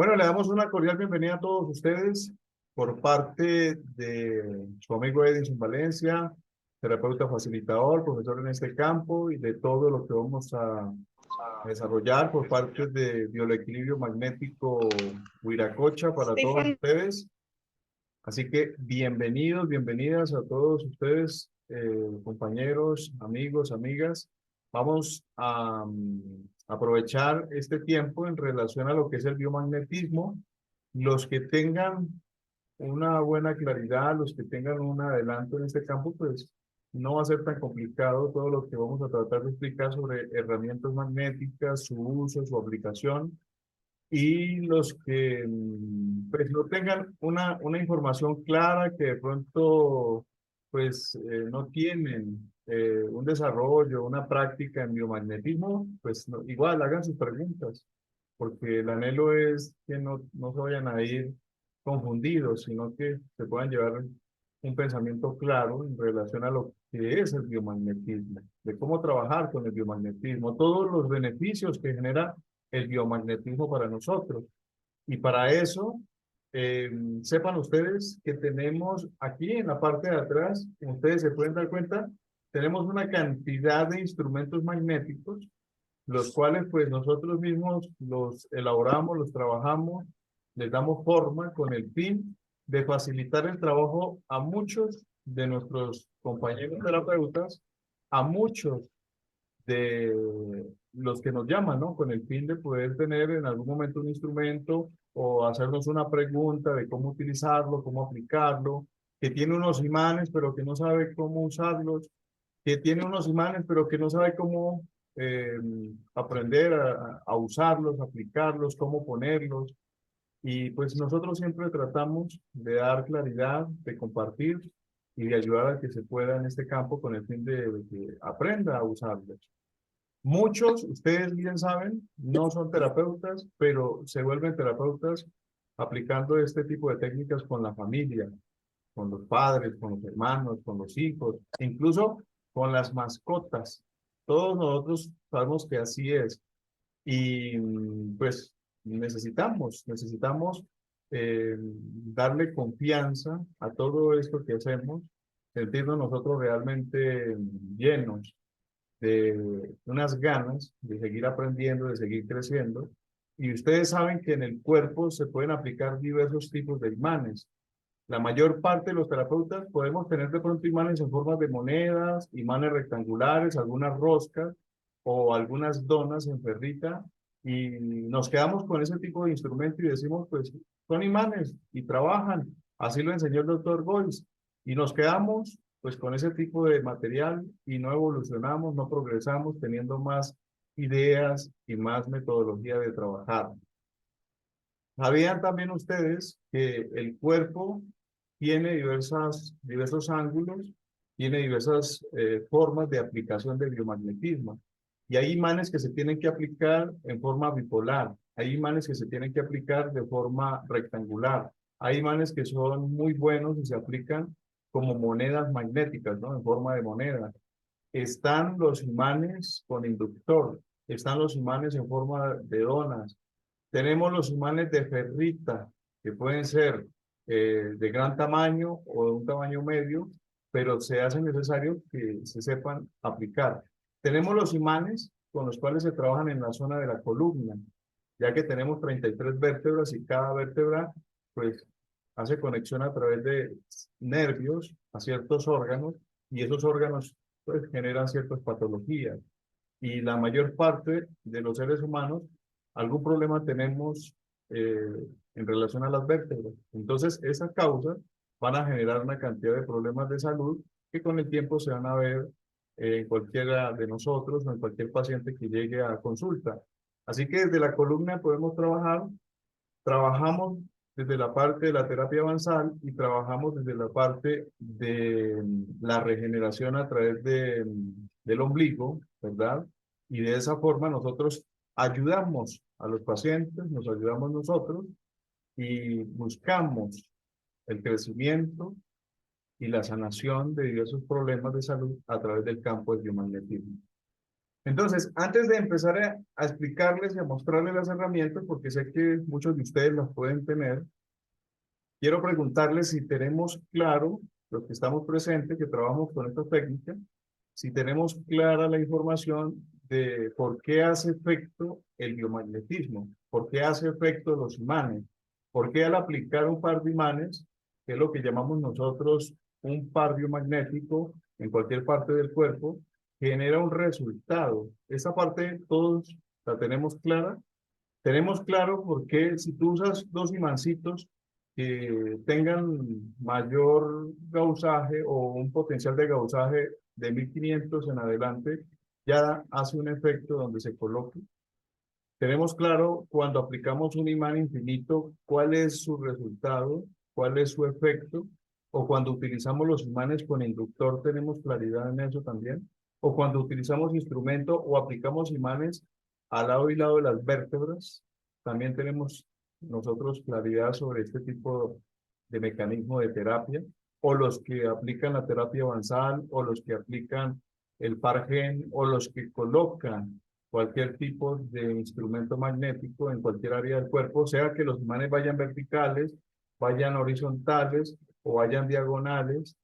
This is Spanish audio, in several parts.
Bueno, le damos una cordial bienvenida a todos ustedes por parte de su amigo Edison Valencia, terapeuta facilitador, profesor en este campo y de todo lo que vamos a desarrollar por parte de bioequilibrio magnético Huiracocha para todos Stephen, ustedes. Así que bienvenidos, bienvenidas a todos ustedes, compañeros, amigos, amigas. Vamos a aprovechar este tiempo en relación a lo que es el biomagnetismo. Los que tengan una buena claridad, los que tengan un adelanto en este campo, pues no va a ser tan complicado todo lo que vamos a tratar de explicar sobre herramientas magnéticas, su uso, su aplicación. Y los que pues no tengan una información clara, que de pronto pues no tienen un desarrollo, una práctica en biomagnetismo, pues igual hagan sus preguntas, porque el anhelo es que no se vayan a ir confundidos, sino que se puedan llevar un pensamiento claro en relación a lo que es el biomagnetismo, de cómo trabajar con el biomagnetismo, todos los beneficios que genera el biomagnetismo para nosotros. Y para eso, sepan ustedes que tenemos aquí en la parte de atrás, como ustedes se pueden dar cuenta, tenemos una cantidad de instrumentos magnéticos, los cuales pues nosotros mismos los elaboramos, los trabajamos, les damos forma con el fin de facilitar el trabajo a muchos de nuestros compañeros terapeutas, a muchos de los que nos llaman, ¿no? Con el fin de poder tener en algún momento un instrumento o hacernos una pregunta de cómo utilizarlo, cómo aplicarlo, que tiene unos imanes pero que no sabe cómo usarlos, que tiene unos imanes pero que no sabe cómo eh, aprender a usarlos, aplicarlos, cómo ponerlos. Y pues nosotros siempre tratamos de dar claridad, de compartir y de ayudar a que se pueda en este campo con el fin de que aprenda a usarlos. Muchos, ustedes bien saben, no son terapeutas, pero se vuelven terapeutas aplicando este tipo de técnicas con la familia, con los padres, con los hermanos, con los hijos, incluso con las mascotas. Todos nosotros sabemos que así es. Y pues necesitamos darle confianza a todo esto que hacemos, sentirnos nosotros realmente llenos de unas ganas de seguir aprendiendo, de seguir creciendo. Y ustedes saben que en el cuerpo se pueden aplicar diversos tipos de imanes. La mayor parte de los terapeutas podemos tener de pronto imanes en forma de monedas, imanes rectangulares, algunas roscas o algunas donas en ferrita, y nos quedamos con ese tipo de instrumento y decimos, pues son imanes y trabajan. Así lo enseñó el doctor Boyce. Y nos quedamos pues con ese tipo de material y no evolucionamos, no progresamos teniendo más ideas y más metodología de trabajar. ¿Sabían también ustedes que el cuerpo tiene diversos ángulos, tiene diversas formas de aplicación del biomagnetismo? Y hay imanes que se tienen que aplicar en forma bipolar, hay imanes que se tienen que aplicar de forma rectangular, hay imanes que son muy buenos y se aplican como monedas magnéticas, ¿no? En forma de moneda. Están los imanes con inductor, están los imanes en forma de donas, tenemos los imanes de ferrita, que pueden ser de gran tamaño o de un tamaño medio, pero se hace necesario que se sepan aplicar. Tenemos los imanes con los cuales se trabajan en la zona de la columna, ya que tenemos 33 vértebras y cada vértebra pues hace conexión a través de nervios a ciertos órganos y esos órganos pues generan ciertas patologías y la mayor parte de los seres humanos algún problema tenemos en relación a las vértebras. Entonces, esas causas van a generar una cantidad de problemas de salud que con el tiempo se van a ver en cualquiera de nosotros o en cualquier paciente que llegue a consulta. Así que desde la columna podemos trabajamos desde la parte de la terapia avanzada y trabajamos desde la parte de la regeneración a través del ombligo, ¿verdad? Y de esa forma nosotros ayudamos a los pacientes, nos ayudamos nosotros y buscamos el crecimiento y la sanación de diversos problemas de salud a través del campo del biomagnetismo. Entonces, antes de empezar a explicarles y a mostrarles las herramientas, porque sé que muchos de ustedes las pueden tener, quiero preguntarles si tenemos claro, los que estamos presentes, que trabajamos con esta técnica, si tenemos clara la información de por qué hace efecto el biomagnetismo, por qué hace efecto los imanes, por qué al aplicar un par de imanes, que es lo que llamamos nosotros un par biomagnético en cualquier parte del cuerpo, genera un resultado. Esa parte todos la tenemos clara. Tenemos claro por qué si tú usas dos imancitos que tengan mayor gausaje o un potencial de gausaje de 1500 en adelante, ya hace un efecto donde se coloque. Tenemos claro cuando aplicamos un imán infinito cuál es su resultado, cuál es su efecto, o cuando utilizamos los imanes con inductor tenemos claridad en eso también, o cuando utilizamos instrumento o aplicamos imanes al lado y lado de las vértebras, también tenemos nosotros claridad sobre este tipo de mecanismo de terapia, o los que aplican la terapia avanzada, o los que aplican el PARGEN, o los que colocan cualquier tipo de instrumento magnético en cualquier área del cuerpo, sea que los imanes vayan verticales, vayan horizontales o vayan diagonales,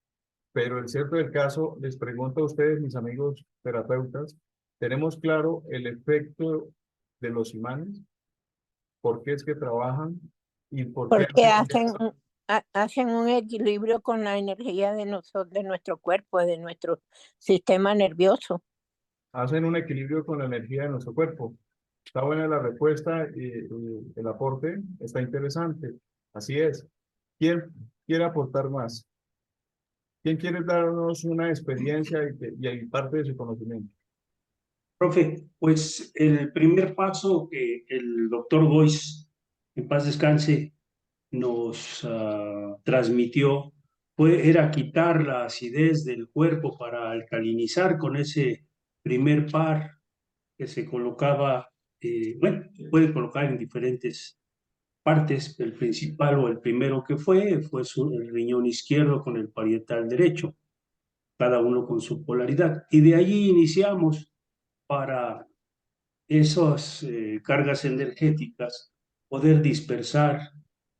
pero el cierto del caso, les pregunto a ustedes, mis amigos terapeutas, ¿tenemos claro el efecto de los imanes? ¿Por qué es que trabajan? ¿Y por qué Porque hacen hacen un equilibrio con la energía de nuestro cuerpo, de nuestro sistema nervioso. hacen un equilibrio con la energía de nuestro cuerpo? Está buena la respuesta y el aporte está interesante. Así es. ¿Quién quiere aportar más? ¿Quién quiere darnos una experiencia y parte de su conocimiento? Profe, pues el primer paso que el doctor Boyce, en paz descanse, nos transmitió era quitar la acidez del cuerpo para alcalinizar con ese primer par que se colocaba, bueno, se puede colocar en diferentes partes. El principal o el primero que fue el riñón izquierdo con el parietal derecho, cada uno con su polaridad. Y de allí iniciamos para esas cargas energéticas, poder dispersar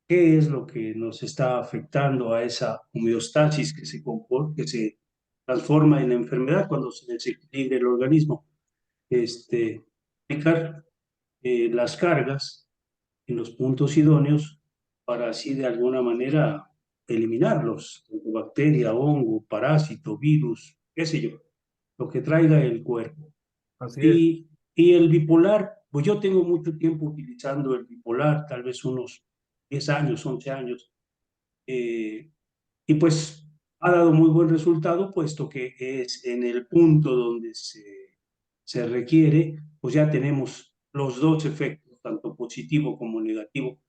qué es lo que nos está afectando a esa homeostasis que se transforma en enfermedad cuando se desequilibra el organismo. Aplicar las cargas en los puntos idóneos para así de alguna manera eliminarlos, bacteria, hongo, parásito, virus, qué sé yo, lo que traiga el cuerpo. Así es. Y el bipolar, pues yo tengo mucho tiempo utilizando el bipolar, tal vez unos 10 años, 11 años, y pues ha dado muy buen resultado, puesto que es en el punto donde se requiere, pues ya tenemos los dos efectos, tanto positivo como negativo,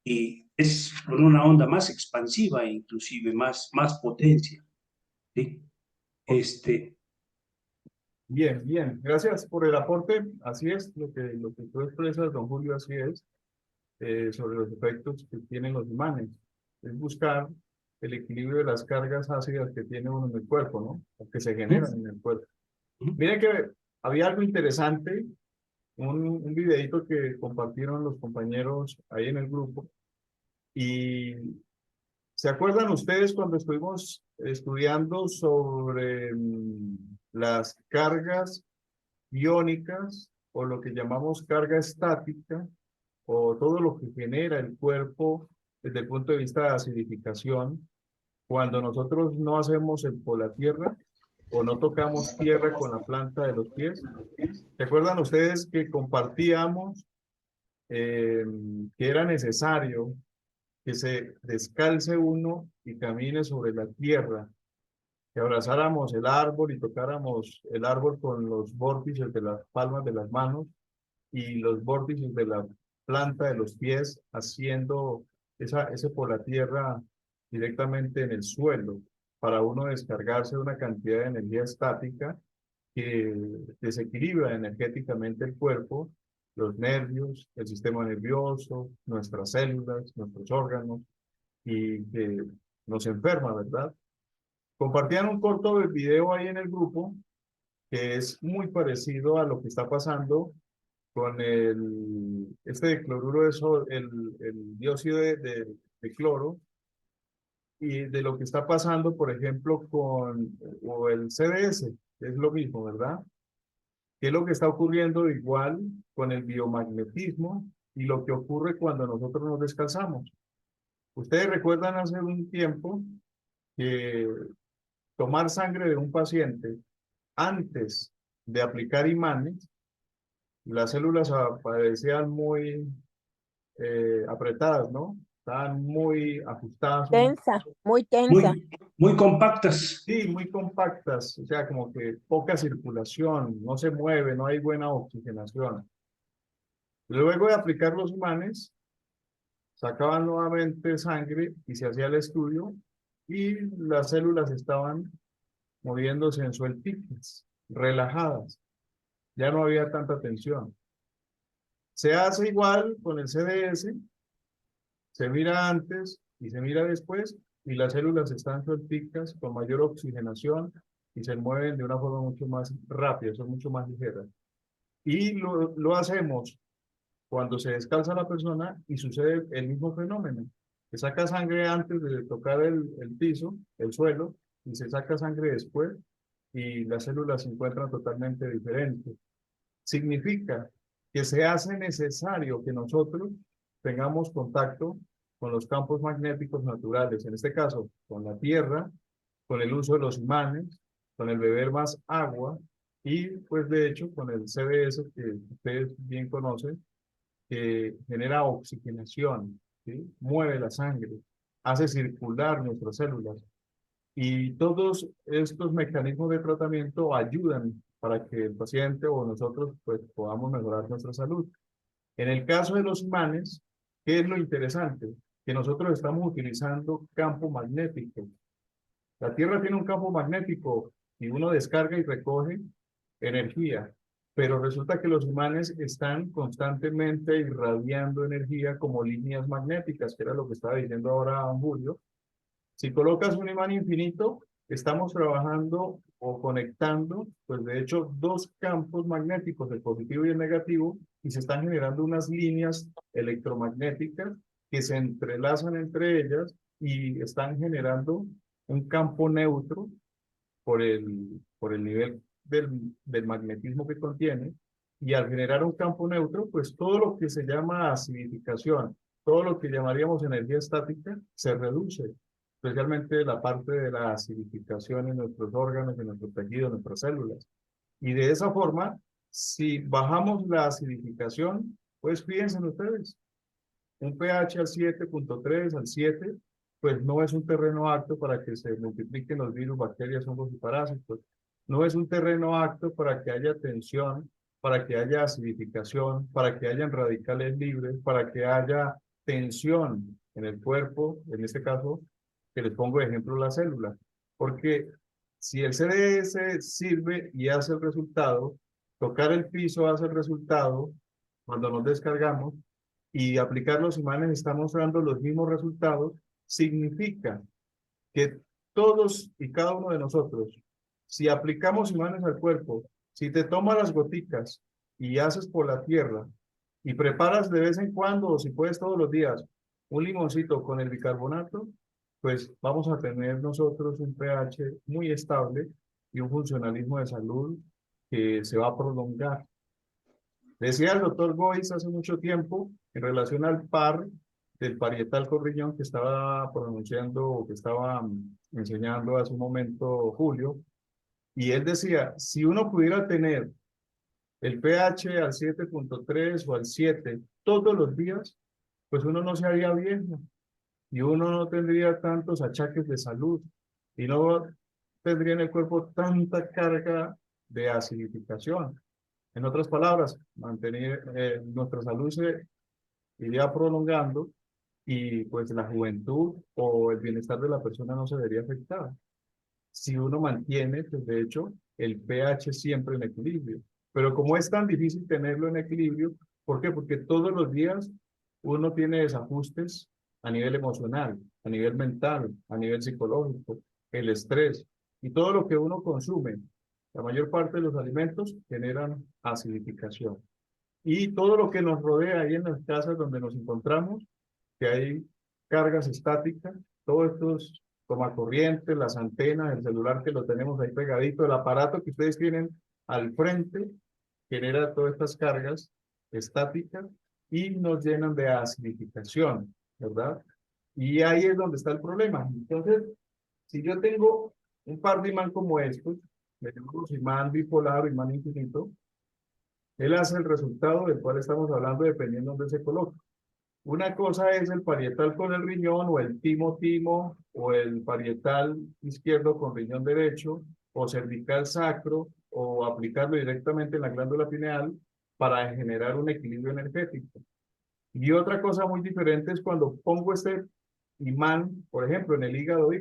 y es con una onda más expansiva e inclusive más potencia. ¿Sí? Bien, bien. Gracias por el aporte. Así es, lo que tú expresas, don Julio, así es, sobre los efectos que tienen los imanes. Es buscar el equilibrio de las cargas ácidas que tiene uno en el cuerpo, ¿no? O que se generan en el cuerpo. Miren que había algo interesante, un videito que compartieron los compañeros ahí en el grupo. Y ¿se acuerdan ustedes cuando estuvimos estudiando sobre las cargas iónicas o lo que llamamos carga estática o todo lo que genera el cuerpo desde el punto de vista de acidificación cuando nosotros no hacemos el tierra o no tocamos tierra con la planta de los pies? ¿Se acuerdan ustedes que compartíamos que era necesario que se descalce uno y camine sobre la tierra, que abrazáramos el árbol y tocáramos el árbol con los vórtices de las palmas de las manos y los vórtices de la planta de los pies, haciendo ese por la tierra directamente en el suelo, para uno descargarse de una cantidad de energía estática que desequilibra energéticamente el cuerpo, los nervios, el sistema nervioso, nuestras células, nuestros órganos, y que nos enferma, ¿verdad? Compartían un corto video ahí en el grupo que es muy parecido a lo que está pasando con este cloruro de el dióxido de cloro, y de lo que está pasando, por ejemplo, con o el CDS, es lo mismo, ¿verdad? ¿Qué es lo que está ocurriendo igual con el biomagnetismo y lo que ocurre cuando nosotros nos descansamos? Ustedes recuerdan hace un tiempo que tomar sangre de un paciente antes de aplicar imanes, las células aparecían muy apretadas, ¿no? Estaban muy ajustadas. Tensa, muy tensa. Muy compactas. Sí, muy compactas, o sea, como que poca circulación, no se mueve, no hay buena oxigenación. Luego de aplicar los imanes, sacaban nuevamente sangre y se hacía el estudio y las células estaban moviéndose en sueltitas, relajadas, ya no había tanta tensión. Se hace igual con el CDS, se mira antes y se mira después y las células están suelticas con mayor oxigenación y se mueven de una forma mucho más rápida, son mucho más ligeras. Y lo hacemos cuando se descalza la persona y sucede el mismo fenómeno. Se saca sangre antes de tocar el piso, el suelo, y se saca sangre después y las células se encuentran totalmente diferentes. Significa que se hace necesario que nosotros tengamos contacto con los campos magnéticos naturales, en este caso con la Tierra, con el uso de los imanes, con el beber más agua y pues de hecho con el CDS que ustedes bien conocen, que genera oxigenación, ¿sí? Mueve la sangre, hace circular nuestras células. Y todos estos mecanismos de tratamiento ayudan para que el paciente o nosotros pues, podamos mejorar nuestra salud. En el caso de los imanes, ¿qué es lo interesante? Que nosotros estamos utilizando campo magnético. La Tierra tiene un campo magnético y uno descarga y recoge energía, pero resulta que los imanes están constantemente irradiando energía como líneas magnéticas, que era lo que estaba diciendo ahora Julio. Si colocas un imán infinito, estamos trabajando o conectando, pues de hecho, dos campos magnéticos, el positivo y el negativo, y se están generando unas líneas electromagnéticas que se entrelazan entre ellas y están generando un campo neutro por el nivel del magnetismo que contiene, y al generar un campo neutro, pues todo lo que se llama acidificación, todo lo que llamaríamos energía estática, se reduce, especialmente la parte de la acidificación en nuestros órganos, en nuestros tejidos, en nuestras células. Y de esa forma, si bajamos la acidificación, pues fíjense ustedes, un pH al 7.3, al 7, pues no es un terreno apto para que se multipliquen los virus, bacterias, hongos y parásitos. No es un terreno apto para que haya tensión, para que haya acidificación, para que haya radicales libres, para que haya tensión en el cuerpo, en este caso, que les pongo de ejemplo la célula. Porque si el CDS sirve y hace el resultado, tocar el piso hace el resultado, cuando nos descargamos, y aplicar los imanes está mostrando los mismos resultados, significa que todos y cada uno de nosotros, si aplicamos imanes al cuerpo, si te tomas las goticas y haces por la tierra y preparas de vez en cuando, o si puedes todos los días, un limoncito con el bicarbonato, pues vamos a tener nosotros un pH muy estable y un funcionalismo de salud que se va a prolongar. Decía el doctor Boyce hace mucho tiempo en relación al par del parietal corriñón que estaba pronunciando o que estaba enseñando hace un momento Julio, y él decía, si uno pudiera tener el pH al 7.3 o al 7 todos los días, pues uno no se haría viejo y uno no tendría tantos achaques de salud y no tendría en el cuerpo tanta carga de acidificación. En otras palabras, mantener nuestra salud se iría prolongando y pues la juventud o el bienestar de la persona no se vería afectada. Si uno mantiene, pues de hecho, el pH siempre en equilibrio. Pero como es tan difícil tenerlo en equilibrio, ¿por qué? Porque todos los días uno tiene desajustes a nivel emocional, a nivel mental, a nivel psicológico, el estrés y todo lo que uno consume La mayor parte de los alimentos generan acidificación. Y todo lo que nos rodea ahí en las casas donde nos encontramos, que hay cargas estáticas, todos estos tomacorrientes, las antenas, el celular que lo tenemos ahí pegadito, el aparato que ustedes tienen al frente, genera todas estas cargas estáticas y nos llenan de acidificación, ¿verdad? Y ahí es donde está el problema. Entonces, si yo tengo un par de imán como estos, le llamamos imán bipolar o imán infinito, él hace el resultado del cual estamos hablando dependiendo de dónde se coloca. Una cosa es el parietal con el riñón, o el timo-timo, o el parietal izquierdo con riñón derecho, o cervical sacro, o aplicarlo directamente en la glándula pineal para generar un equilibrio energético. Y otra cosa muy diferente es cuando pongo este imán, por ejemplo, en el hígado,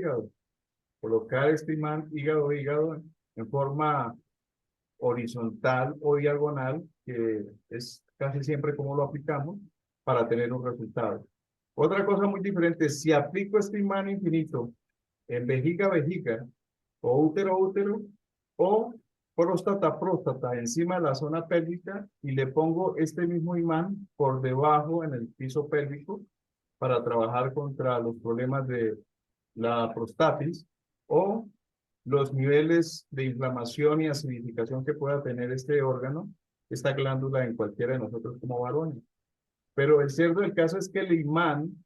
colocar este imán hígado en forma horizontal o diagonal, que es casi siempre como lo aplicamos, para tener un resultado. Otra cosa muy diferente, si aplico este imán infinito en vejiga, o útero, o próstata, encima de la zona pélvica, y le pongo este mismo imán por debajo en el piso pélvico para trabajar contra los problemas de la prostatis, o los niveles de inflamación y acidificación que pueda tener este órgano, esta glándula en cualquiera de nosotros como varones. Pero el cierto del caso es que el imán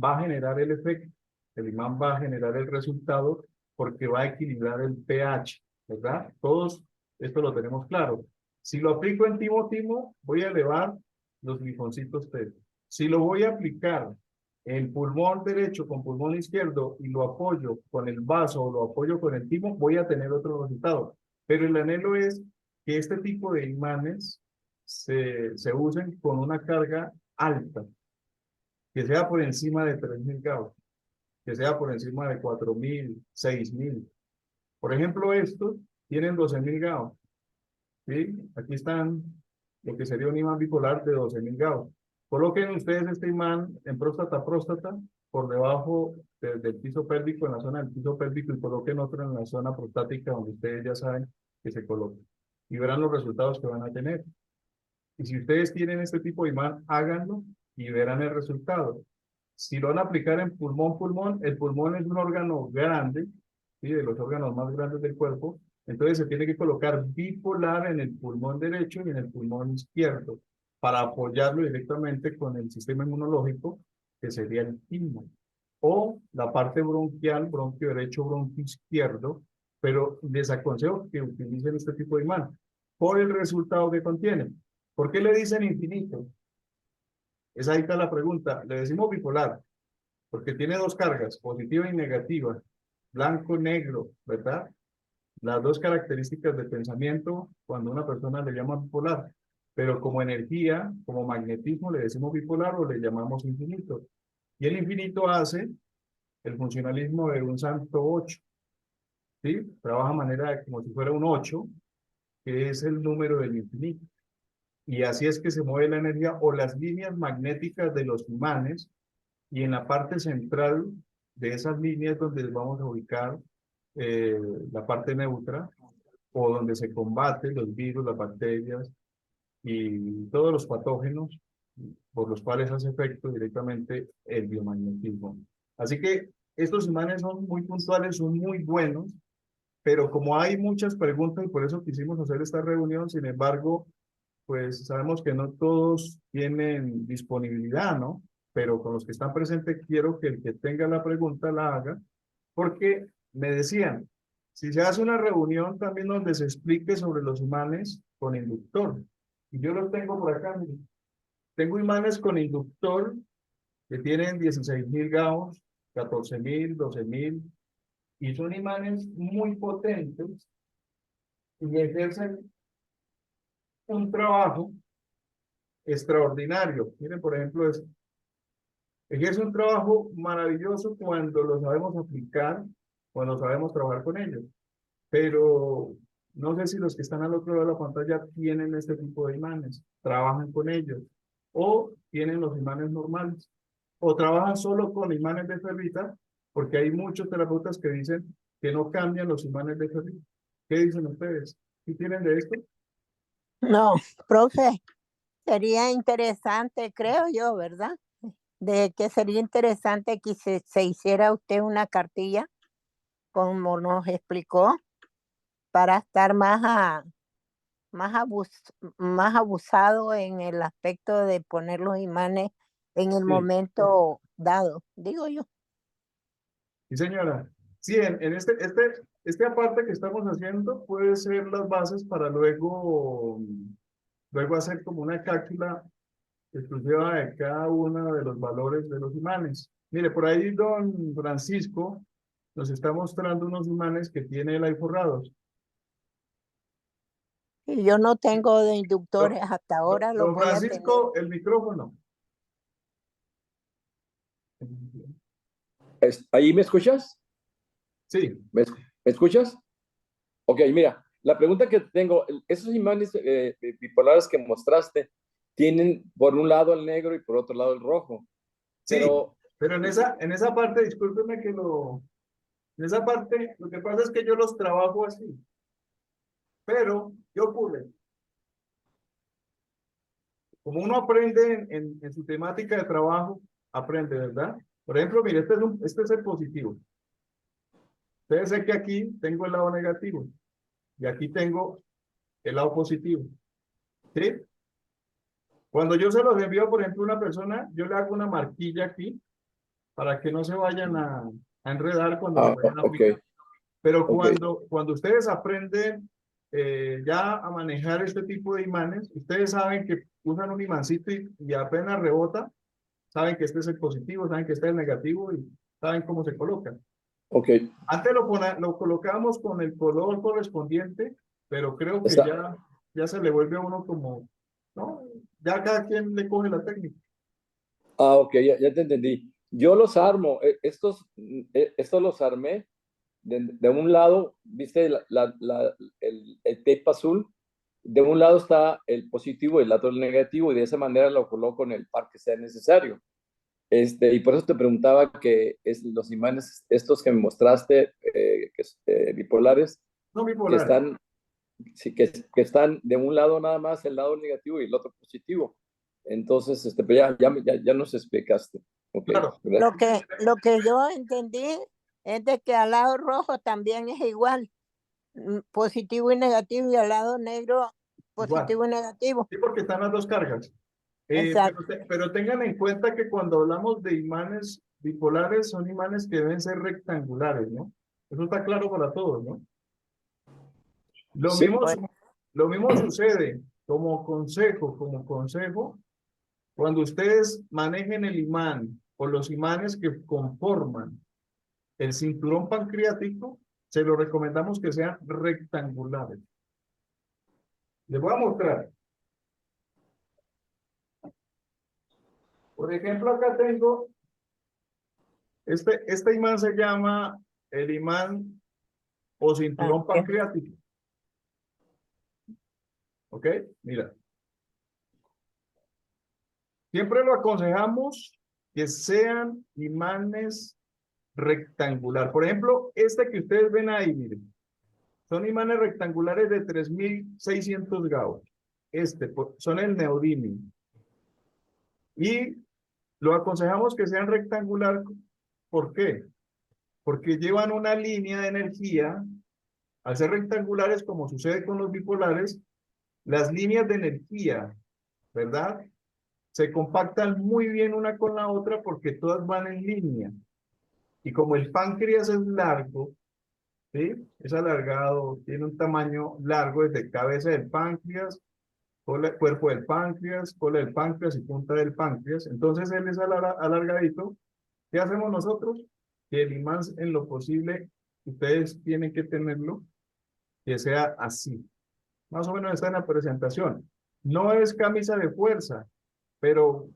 va a generar el efecto, el imán va a generar el resultado porque va a equilibrar el pH, ¿verdad? Todos esto lo tenemos claro. Si lo aplico en timo-timo, voy a elevar los glifoncitos T. Si lo voy a aplicar en pulmón derecho con pulmón izquierdo y lo apoyo con el vaso o lo apoyo con el timo, voy a tener otro resultado. Pero el anhelo es que este tipo de imanes se usen con una carga alta, que sea por encima de 3.000 Gauss, que sea por encima de 4.000, 6.000. Por ejemplo, estos tienen 12.000 Gauss, ¿sí? Aquí están lo que sería un imán bipolar de 12.000 Gauss. Coloquen ustedes este imán en próstata, por debajo del piso pélvico, en la zona del piso pélvico, y coloquen otro en la zona prostática, donde ustedes ya saben que se coloca. Y verán los resultados que van a tener. Y si ustedes tienen este tipo de imán, háganlo y verán el resultado. Si lo van a aplicar en pulmón, el pulmón es un órgano grande, ¿sí? De los órganos más grandes del cuerpo, entonces se tiene que colocar bipolar en el pulmón derecho y en el pulmón izquierdo para apoyarlo directamente con el sistema inmunológico, que sería el timo. O la parte bronquial, bronquio derecho, bronquio izquierdo, pero les aconsejo que utilicen este tipo de imán por el resultado que contiene. ¿Por qué le dicen infinito? Esa ahí está la pregunta. Le decimos bipolar, porque tiene dos cargas, positiva y negativa, blanco, negro, ¿verdad? Las dos características del pensamiento cuando una persona le llama bipolar. Pero como energía, como magnetismo, le decimos bipolar o le llamamos infinito. Y el infinito hace el funcionalismo de un santo 8, ¿sí? Trabaja de manera como si fuera un 8, que es el número del infinito. Y así es que se mueve la energía o las líneas magnéticas de los imanes, y en la parte central de esas líneas donde vamos a ubicar la parte neutra, o donde se combaten los virus, las bacterias y todos los patógenos por los cuales hace efecto directamente el biomagnetismo. Así que estos imanes son muy puntuales, son muy buenos, pero como hay muchas preguntas y por eso quisimos hacer esta reunión, sin embargo, pues sabemos que no todos tienen disponibilidad, ¿no? Pero con los que están presentes quiero que el que tenga la pregunta la haga, porque me decían, si se hace una reunión también donde se explique sobre los imanes con inductor, y yo los tengo por acá, miren. Tengo imanes con inductor que tienen 16.000 Gauss, 14.000, 12.000, y son imanes muy potentes y ejercen un trabajo extraordinario. Miren, por ejemplo, ejerce un trabajo maravilloso cuando lo sabemos aplicar, cuando sabemos trabajar con ellos. Pero no sé si los que están al otro lado de la pantalla tienen este tipo de imanes, trabajan con ellos, o tienen los imanes normales, o trabajan solo con imanes de ferrita, porque hay muchos terapeutas que dicen que no cambian los imanes de ferrita. ¿Qué dicen ustedes? ¿Qué tienen de esto? No, profe, sería interesante, creo yo, ¿verdad? De que sería interesante que se hiciera usted una cartilla, como nos explicó, para estar más, más abusado en el aspecto de poner los imanes en el Sí, momento dado, digo yo. sí, señora. Sí, en este aparte que estamos haciendo puede ser las bases para luego hacer como una cápsula exclusiva de cada uno de los valores de los imanes. Mire, por ahí don Francisco nos está mostrando unos imanes que tiene él ahí forrados. Y yo no tengo de inductores Don, hasta ahora, los don voy a tener. Francisco, el micrófono. ¿Ahí me escuchas? Sí, ¿Me escuchas? Ok, mira, la pregunta que tengo, esos imanes bipolares que mostraste tienen por un lado el negro y por otro lado el rojo, sí, pero pero en esa parte, discúlpeme en esa parte, lo que pasa es que yo los trabajo así, pero, ¿qué ocurre? Como uno aprende en su temática de trabajo, aprende, ¿verdad? Por ejemplo, mire, este es el positivo. Ustedes ven que aquí tengo el lado negativo y aquí tengo el lado positivo, ¿sí? Cuando yo se los envío, por ejemplo, a una persona, yo le hago una marquilla aquí para que no se vayan a enredar cuando lo vayan a ok, aplicar. Pero ok, cuando ustedes aprenden ya a manejar este tipo de imanes, ustedes saben que usan un imancito y apenas rebota, saben que este es el positivo, saben que este es el negativo y saben cómo se colocan. ok. Antes lo colocábamos con el color correspondiente, pero creo que Está, ya se le vuelve a uno como, ¿no? Ya cada quien le coge la técnica. ok, ya te entendí. Yo los armo, estos los armé de un lado, viste el tape azul, de un lado está el positivo y el otro el negativo, y de esa manera lo coloco en el par que sea necesario. Y por eso te preguntaba que los imanes, estos que me mostraste, bipolares, No que bipolar. están, sí, que están de un lado nada más el lado negativo y el otro positivo. Entonces, pero ya nos explicaste. Ok, Claro. ¿verdad? Lo que yo entendí es de que al lado rojo también es igual, positivo y negativo, y al lado negro, Igual. positivo y negativo. Sí, porque están las dos cargas. Exacto. Pero tengan en cuenta que cuando hablamos de imanes bipolares, son imanes que deben ser rectangulares, ¿no? Eso está claro para todos, ¿no? Lo Sí, mismo, Pues, lo mismo sucede como consejo, cuando ustedes manejen el imán o los imanes que conforman el cinturón pancreático, se lo recomendamos que sean rectangulares. Les voy a mostrar. Por ejemplo, acá tengo, este imán se llama el imán o cinturón pancreático. ¿Ok? Mira, siempre lo aconsejamos que sean imanes rectangular. Por ejemplo, este que ustedes ven ahí, miren, son imanes rectangulares de 3600 Gauss. Son el neodimio. Y lo aconsejamos que sean rectangular. ¿Por qué? Porque llevan una línea de energía. Al ser rectangulares, como sucede con los bipolares, las líneas de energía, ¿verdad? Se compactan muy bien una con la otra porque todas van en línea. Y como el páncreas es largo, ¿sí? Es alargado, tiene un tamaño largo desde cabeza del páncreas, cuerpo del páncreas, cola del páncreas y punta del páncreas. Entonces él es alargadito. ¿Qué hacemos nosotros? Que el imán en lo posible, ustedes tienen que tenerlo, que sea así. Más o menos está en la presentación. No es camisa de fuerza, pero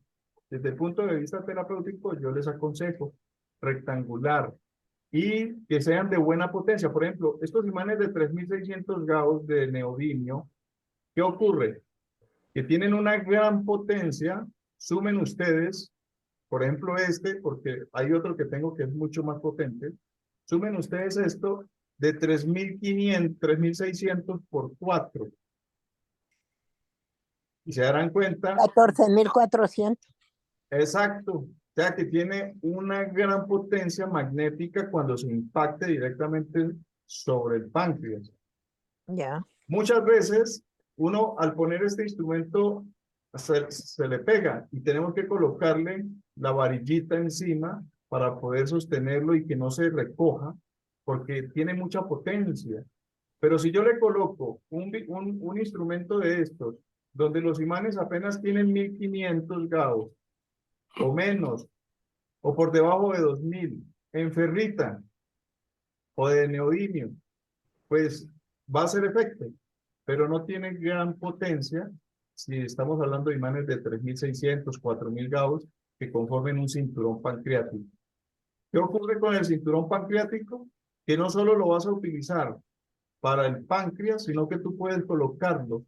desde el punto de vista terapéutico yo les aconsejo rectangular y que sean de buena potencia. Por ejemplo, estos imanes de 3600 Gauss de neodimio, ¿qué ocurre? Que tienen una gran potencia, sumen ustedes, por ejemplo porque hay otro que tengo que es mucho más potente, sumen ustedes esto de 3.500, 3.600 por 4. Y se darán cuenta, 14.400. exacto, o sea que tiene una gran potencia magnética cuando se impacte directamente sobre el páncreas. Ya. Muchas veces uno al poner este instrumento se le pega y tenemos que colocarle la varillita encima para poder sostenerlo y que no se recoja porque tiene mucha potencia. Pero si yo le coloco un instrumento de estos donde los imanes apenas tienen 1.500 Gauss o menos o por debajo de 2.000 en ferrita o de neodimio, pues va a hacer efecto, pero no tiene gran potencia si estamos hablando de imanes de 3.600, 4.000 Gauss que conformen un cinturón pancreático. ¿Qué ocurre con el cinturón pancreático? Que no solo lo vas a utilizar para el páncreas, sino que tú puedes colocarlo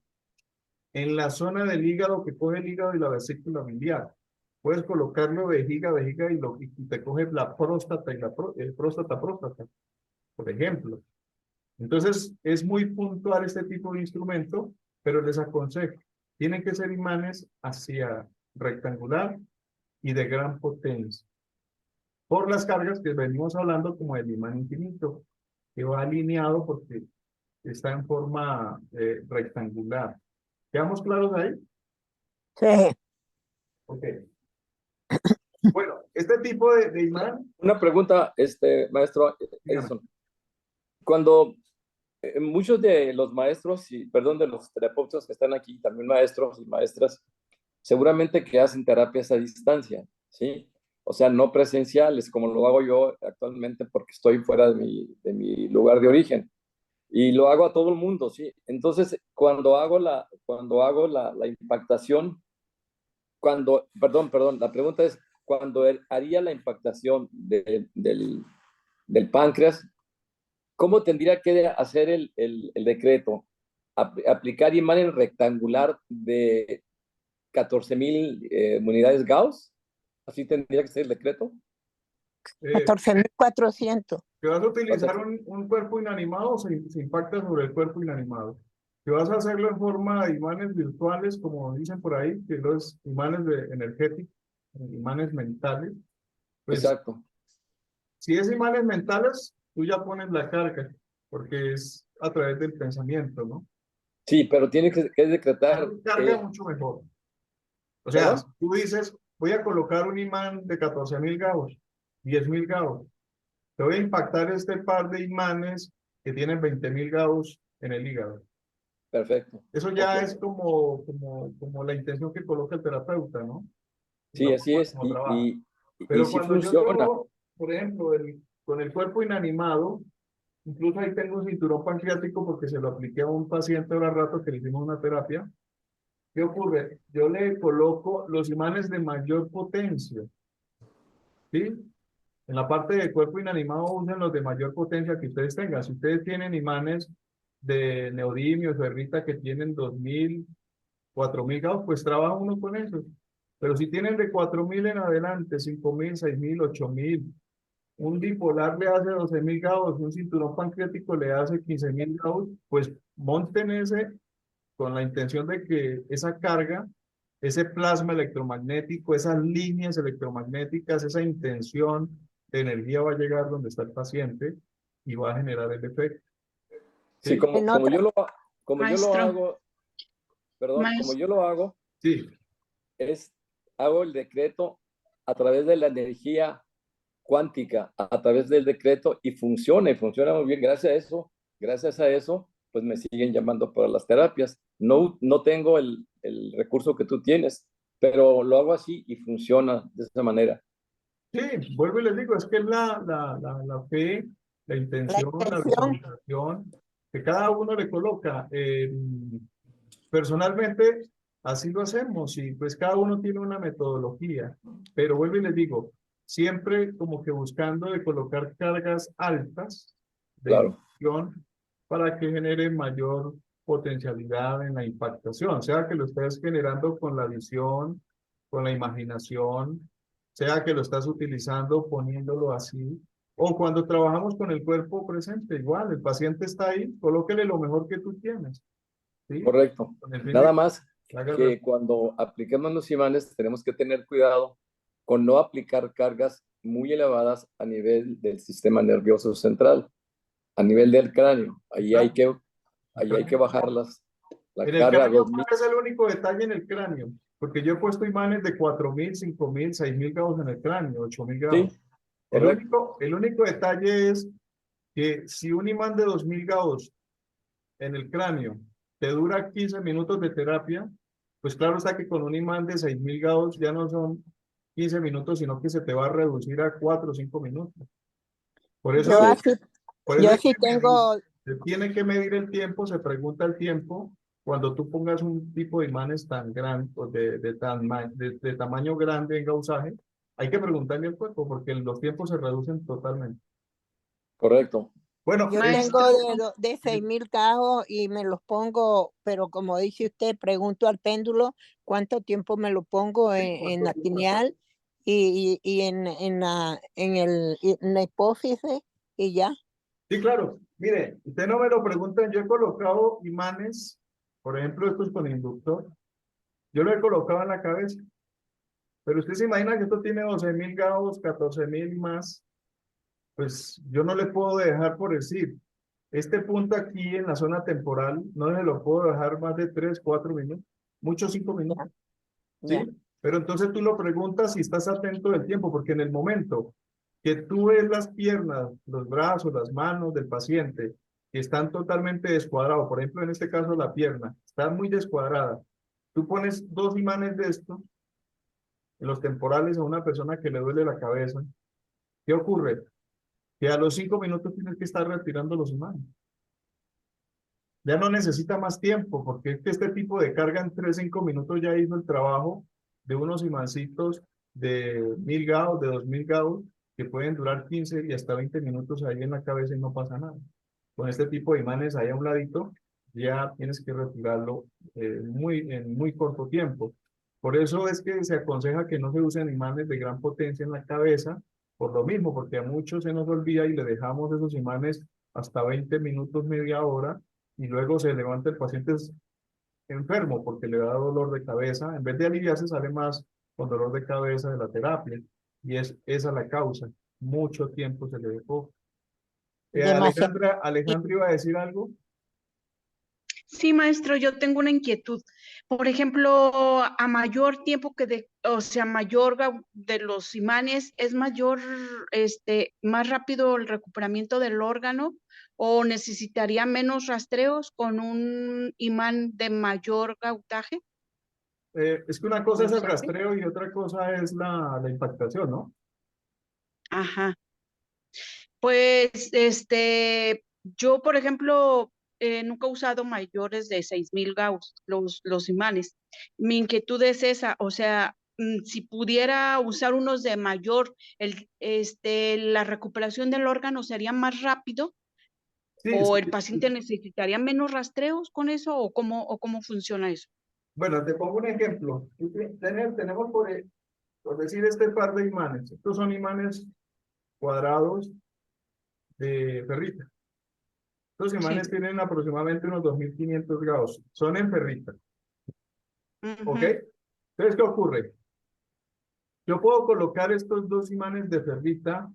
en la zona del hígado que coge el hígado y la vesícula biliar. Puedes colocarlo vejiga, y te coge la próstata y la próstata, por ejemplo. Entonces, es muy puntual este tipo de instrumento, pero les aconsejo, tienen que ser imanes hacia rectangular y de gran potencia. Por las cargas que venimos hablando como el imán infinito, que va alineado porque está en forma rectangular. ¿Quedamos claros ahí? Sí. Ok. Bueno, este tipo de imán, Una pregunta, maestro dígame. Edison. Cuando muchos de los maestros, y perdón, de los terapeutas que están aquí, también maestros y maestras, seguramente que hacen terapias a distancia, ¿sí? O sea, no presenciales, como lo hago yo actualmente porque estoy fuera de mi lugar de origen. Y lo hago a todo el mundo, ¿sí? Entonces, cuando hago la impactación, perdón, la pregunta es, cuando haría la impactación del páncreas, ¿cómo tendría que hacer el decreto? ¿Aplicar imán rectangular de 14.000 unidades Gauss? ¿Así tendría que ser el decreto? 14.400. Que vas a utilizar 14. un cuerpo inanimado o se impacta sobre el cuerpo inanimado. Que vas a hacerlo en forma de imanes virtuales, como dicen por ahí, que los imanes energéticos, imanes mentales. Pues Exacto. si es imanes mentales, tú ya pones la carga, porque es a través del pensamiento, ¿no? Sí, pero tiene que decretar. Carga mucho mejor. O sea, ¿Perdón? tú dices, voy a colocar un imán de 14.000 Gauss, 10.000 Gauss. Te voy a impactar este par de imanes que tienen 20.000 Gauss en el hígado. Perfecto. Eso ya Ok. es como la intención que coloca el terapeuta, ¿no? Sí, La así forma es. como trabaja. Y Pero sí cuando yo funciona. trabajo, por ejemplo, con el cuerpo inanimado, incluso ahí tengo un cinturón pancreático porque se lo apliqué a un paciente ahora rato que le hicimos una terapia. ¿Qué ocurre? Yo le coloco los imanes de mayor potencia, ¿sí? En la parte del cuerpo inanimado usen los de mayor potencia que ustedes tengan. Si ustedes tienen imanes de neodimio, ferrita que tienen 2.000, 4.000 Gauss, pues trabaja uno con eso. Pero si tienen de 4.000 en adelante, 5.000, 6.000, 8.000, un bipolar le hace 12.000 Gauss, un cinturón pancreático le hace 15.000 Gauss, pues monten ese con la intención de que esa carga, ese plasma electromagnético, esas líneas electromagnéticas, esa intención de energía va a llegar donde está el paciente y va a generar el efecto. Sí, ¿Sí? En como otra, yo lo Maestro, hago, perdón, como maestro, yo lo hago, Sí. hago el decreto a través de la energía cuántica, a través del decreto y funciona muy bien. Gracias a eso, pues me siguen llamando para las terapias. No tengo el recurso que tú tienes, pero lo hago así y funciona de esa manera. Sí, vuelvo y les digo, es que es la fe, la la intención, la intención. visualización que cada uno le coloca. Personalmente, así lo hacemos y pues cada uno tiene una metodología, pero vuelvo y les digo, siempre como que buscando de colocar cargas altas de Claro, inducción para que genere mayor potencialidad en la impactación, sea que lo estés generando con la visión, con la imaginación, sea que lo estás utilizando poniéndolo así O cuando trabajamos con el cuerpo presente, igual, el paciente está ahí, colóquele lo mejor que tú tienes, ¿sí? Correcto. Con el fin Nada de más que haga el que cuando apliquemos los imanes tenemos que tener cuidado con no aplicar cargas muy elevadas a nivel del sistema nervioso central, a nivel del cráneo. Ahí hay que bajarlas. La En el carga cráneo, 2000. ¿cuál es el único detalle en el cráneo? Porque yo he puesto imanes de 4000, 5000, 6000 Gauss en el cráneo, 8000 Gauss. Sí, El correcto. único detalle es que si un imán de 2000 Gauss en el cráneo te dura 15 minutos de terapia, pues claro está que con un imán de 6000 Gauss ya no son 15 minutos, sino que se te va a reducir a 4 o 5 minutos. Por Yo eso, así, por eso yo hay sí que medir, tengo, se tiene que medir el tiempo, se pregunta el tiempo. Cuando tú pongas un tipo de imanes tan grande, de tamaño grande en gausaje, hay que preguntarle al cuerpo porque los tiempos se reducen totalmente. Correcto. Bueno, yo tengo Maestro, de 6000 cajos y me los pongo, pero como dice usted, pregunto al péndulo cuánto tiempo me lo pongo en la pineal y en la hipófisis y ya. sí, claro. Mire, usted no me lo preguntan, yo he colocado imanes, por ejemplo, estos con inductor, yo lo he colocado en la cabeza, pero usted se imagina que esto tiene 12.000 Gauss, 14.000 más, pues yo no le puedo dejar por decir, este punto aquí en la zona temporal, no se lo puedo dejar más de 3, 4 minutos, mucho 5 minutos, ¿sí? Ya. Pero entonces tú lo preguntas si estás atento del tiempo, porque en el momento que tú ves las piernas, los brazos, las manos del paciente que están totalmente descuadrados, por ejemplo, en este caso la pierna, está muy descuadrada, tú pones 2 imanes de esto en los temporales a una persona que le duele la cabeza, ¿qué ocurre? Que a los 5 minutos tienes que estar retirando los imanes. Ya no necesita más tiempo, porque es que este tipo de carga en 3, 5 minutos ya hizo el trabajo de unos imancitos de 1000 Gauss, de 2000 Gauss, que pueden durar 15 y hasta 20 minutos ahí en la cabeza y no pasa nada. Con este tipo de imanes ahí a un ladito, ya tienes que retirarlo en muy corto tiempo. Por eso es que se aconseja que no se usen imanes de gran potencia en la cabeza, por lo mismo, porque a muchos se nos olvida y le dejamos esos imanes hasta 20 minutos, media hora, y luego se levanta el paciente enfermo porque le da dolor de cabeza. En vez de aliviarse, sale más con dolor de cabeza de la terapia. Y es esa la causa. Mucho tiempo se le dejó. Demasiado. Alejandra iba a decir algo. sí, maestro, yo tengo una inquietud. Por ejemplo, a mayor tiempo o sea, de los imanes, ¿es mayor, más rápido el recuperamiento del órgano o necesitaría menos rastreos con un imán de mayor gautaje? Es que una cosa ¿No es el sabe? rastreo y otra cosa es la impactación, ¿no? Ajá. Pues, yo, por ejemplo, nunca he usado mayores de 6000 Gauss, los imanes. Mi inquietud es esa, o sea, si pudiera usar unos de mayor, la recuperación del órgano sería más rápido, Sí, o sí. el paciente necesitaría menos rastreos con eso, o cómo funciona eso. Bueno, te pongo un ejemplo. Tenemos por decir este par de imanes. Estos son imanes cuadrados de ferrita. Estos imanes Sí. tienen aproximadamente unos 2500 Gauss. Son en ferrita. ¿Ok? Ujú, Entonces, ¿qué ocurre? Yo puedo colocar estos 2 imanes de ferrita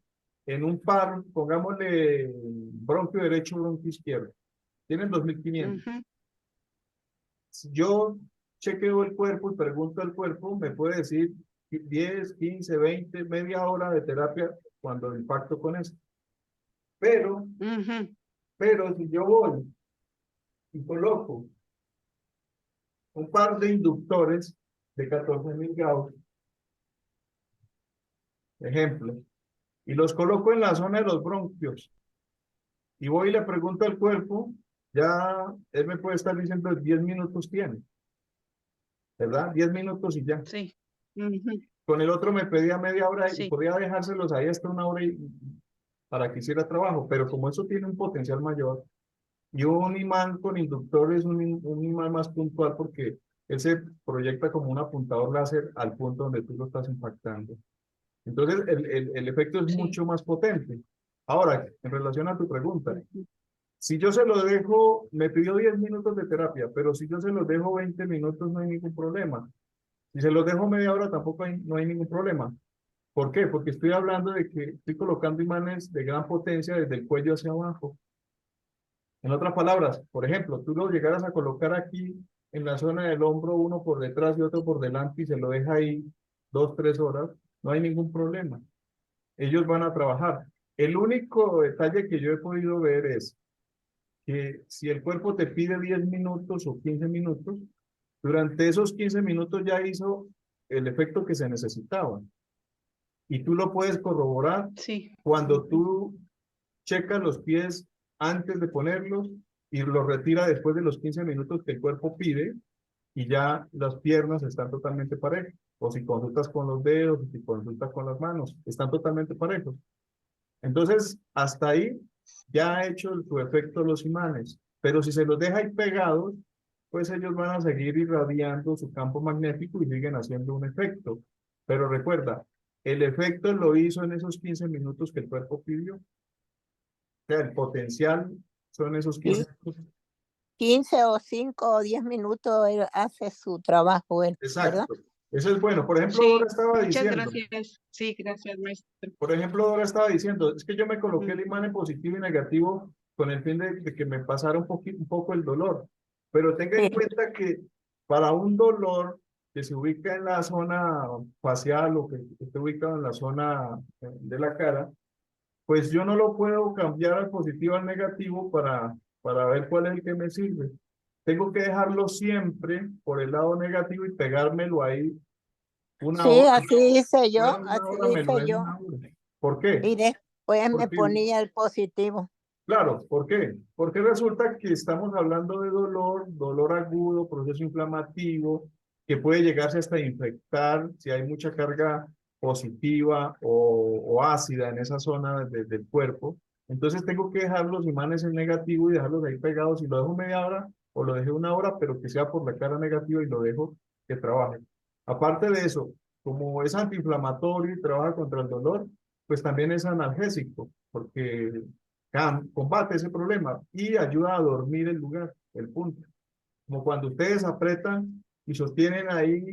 en un par, pongámosle bronquio derecho, bronquio izquierdo. Tienen 2500. ujú, Si yo chequeo el cuerpo y pregunto al cuerpo, me puede decir 10, 15, 20, media hora de terapia cuando impacto con eso. Pero, ujú. pero si yo voy y coloco un par de inductores de 14.000 Gauss, ejemplo, y los coloco en la zona de los bronquios, y voy y le pregunto al cuerpo, ya él me puede estar diciendo 10 minutos tiene, ¿verdad? 10 minutos y ya. Sí. Ujú, Con el otro me pedía media hora y sí. podía dejárselos ahí hasta una hora para que hiciera trabajo, pero como eso tiene un potencial mayor, y un imán con inductor es un imán más puntual porque él se proyecta como un apuntador láser al punto donde tú lo estás impactando. Entonces, el efecto es Sí. mucho más potente. Ahora, en relación a tu pregunta, si yo se lo dejo, me pidió 10 minutos de terapia, pero si yo se los dejo 20 minutos no hay ningún problema. Si se los dejo media hora tampoco no hay ningún problema. ¿Por qué? Porque estoy hablando de que estoy colocando imanes de gran potencia desde el cuello hacia abajo. En otras palabras, por ejemplo, tú lo llegaras a colocar aquí en la zona del hombro, uno por detrás y otro por delante, y se lo deja ahí 2, 3 horas, no hay ningún problema. Ellos van a trabajar. El único detalle que yo he podido ver es que si el cuerpo te pide 10 minutos o 15 minutos, durante esos 15 minutos ya hizo el efecto que se necesitaba. Y tú lo puedes corroborar Sí. cuando tú checas los pies antes de ponerlos y los retira después de los 15 minutos que el cuerpo pide y ya las piernas están totalmente parejas. O si consultas con los dedos, o si consultas con las manos, están totalmente parejos. Entonces, hasta ahí ya ha hecho su efecto los imanes. Pero si se los deja ahí pegados, pues ellos van a seguir irradiando su campo magnético y siguen haciendo un efecto. Pero recuerda, el efecto lo hizo en esos 15 minutos que el cuerpo pidió. O sea, el potencial son esos 15 minutos. 15 o 5 o 10 minutos él hace su trabajo, él, ¿verdad? Exacto. Eso es bueno. Por ejemplo, Sí, ahora estaba muchas diciendo, gracias. Sí, gracias, maestro. por ejemplo, ahora estaba diciendo, es que yo me coloqué el imán en positivo y negativo con el fin de que me pasara un poco el dolor. Pero tenga en Sí. cuenta que para un dolor que se ubica en la zona facial o que esté ubicado en la zona de la cara, pues yo no lo puedo cambiar al positivo al negativo para ver cuál es el que me sirve. Tengo que dejarlo siempre por el lado negativo y pegármelo ahí una Sí, hora. así hice yo, Una así hora me lo hice dejo yo. una hora. ¿Por qué? Y después me Porque, ponía el positivo. claro, ¿por qué? Porque resulta que estamos hablando de dolor, dolor agudo, proceso inflamativo, que puede llegarse hasta infectar si hay mucha carga positiva o ácida en esa zona del cuerpo. Entonces tengo que dejar los imanes en negativo y dejarlos ahí pegados. Si lo dejo media hora o lo dejé una hora, pero que sea por la cara negativa y lo dejo que trabaje. Aparte de eso, como es antiinflamatorio y trabaja contra el dolor, pues también es analgésico, porque combate ese problema y ayuda a dormir el lugar, el punto. Como cuando ustedes apretan y sostienen ahí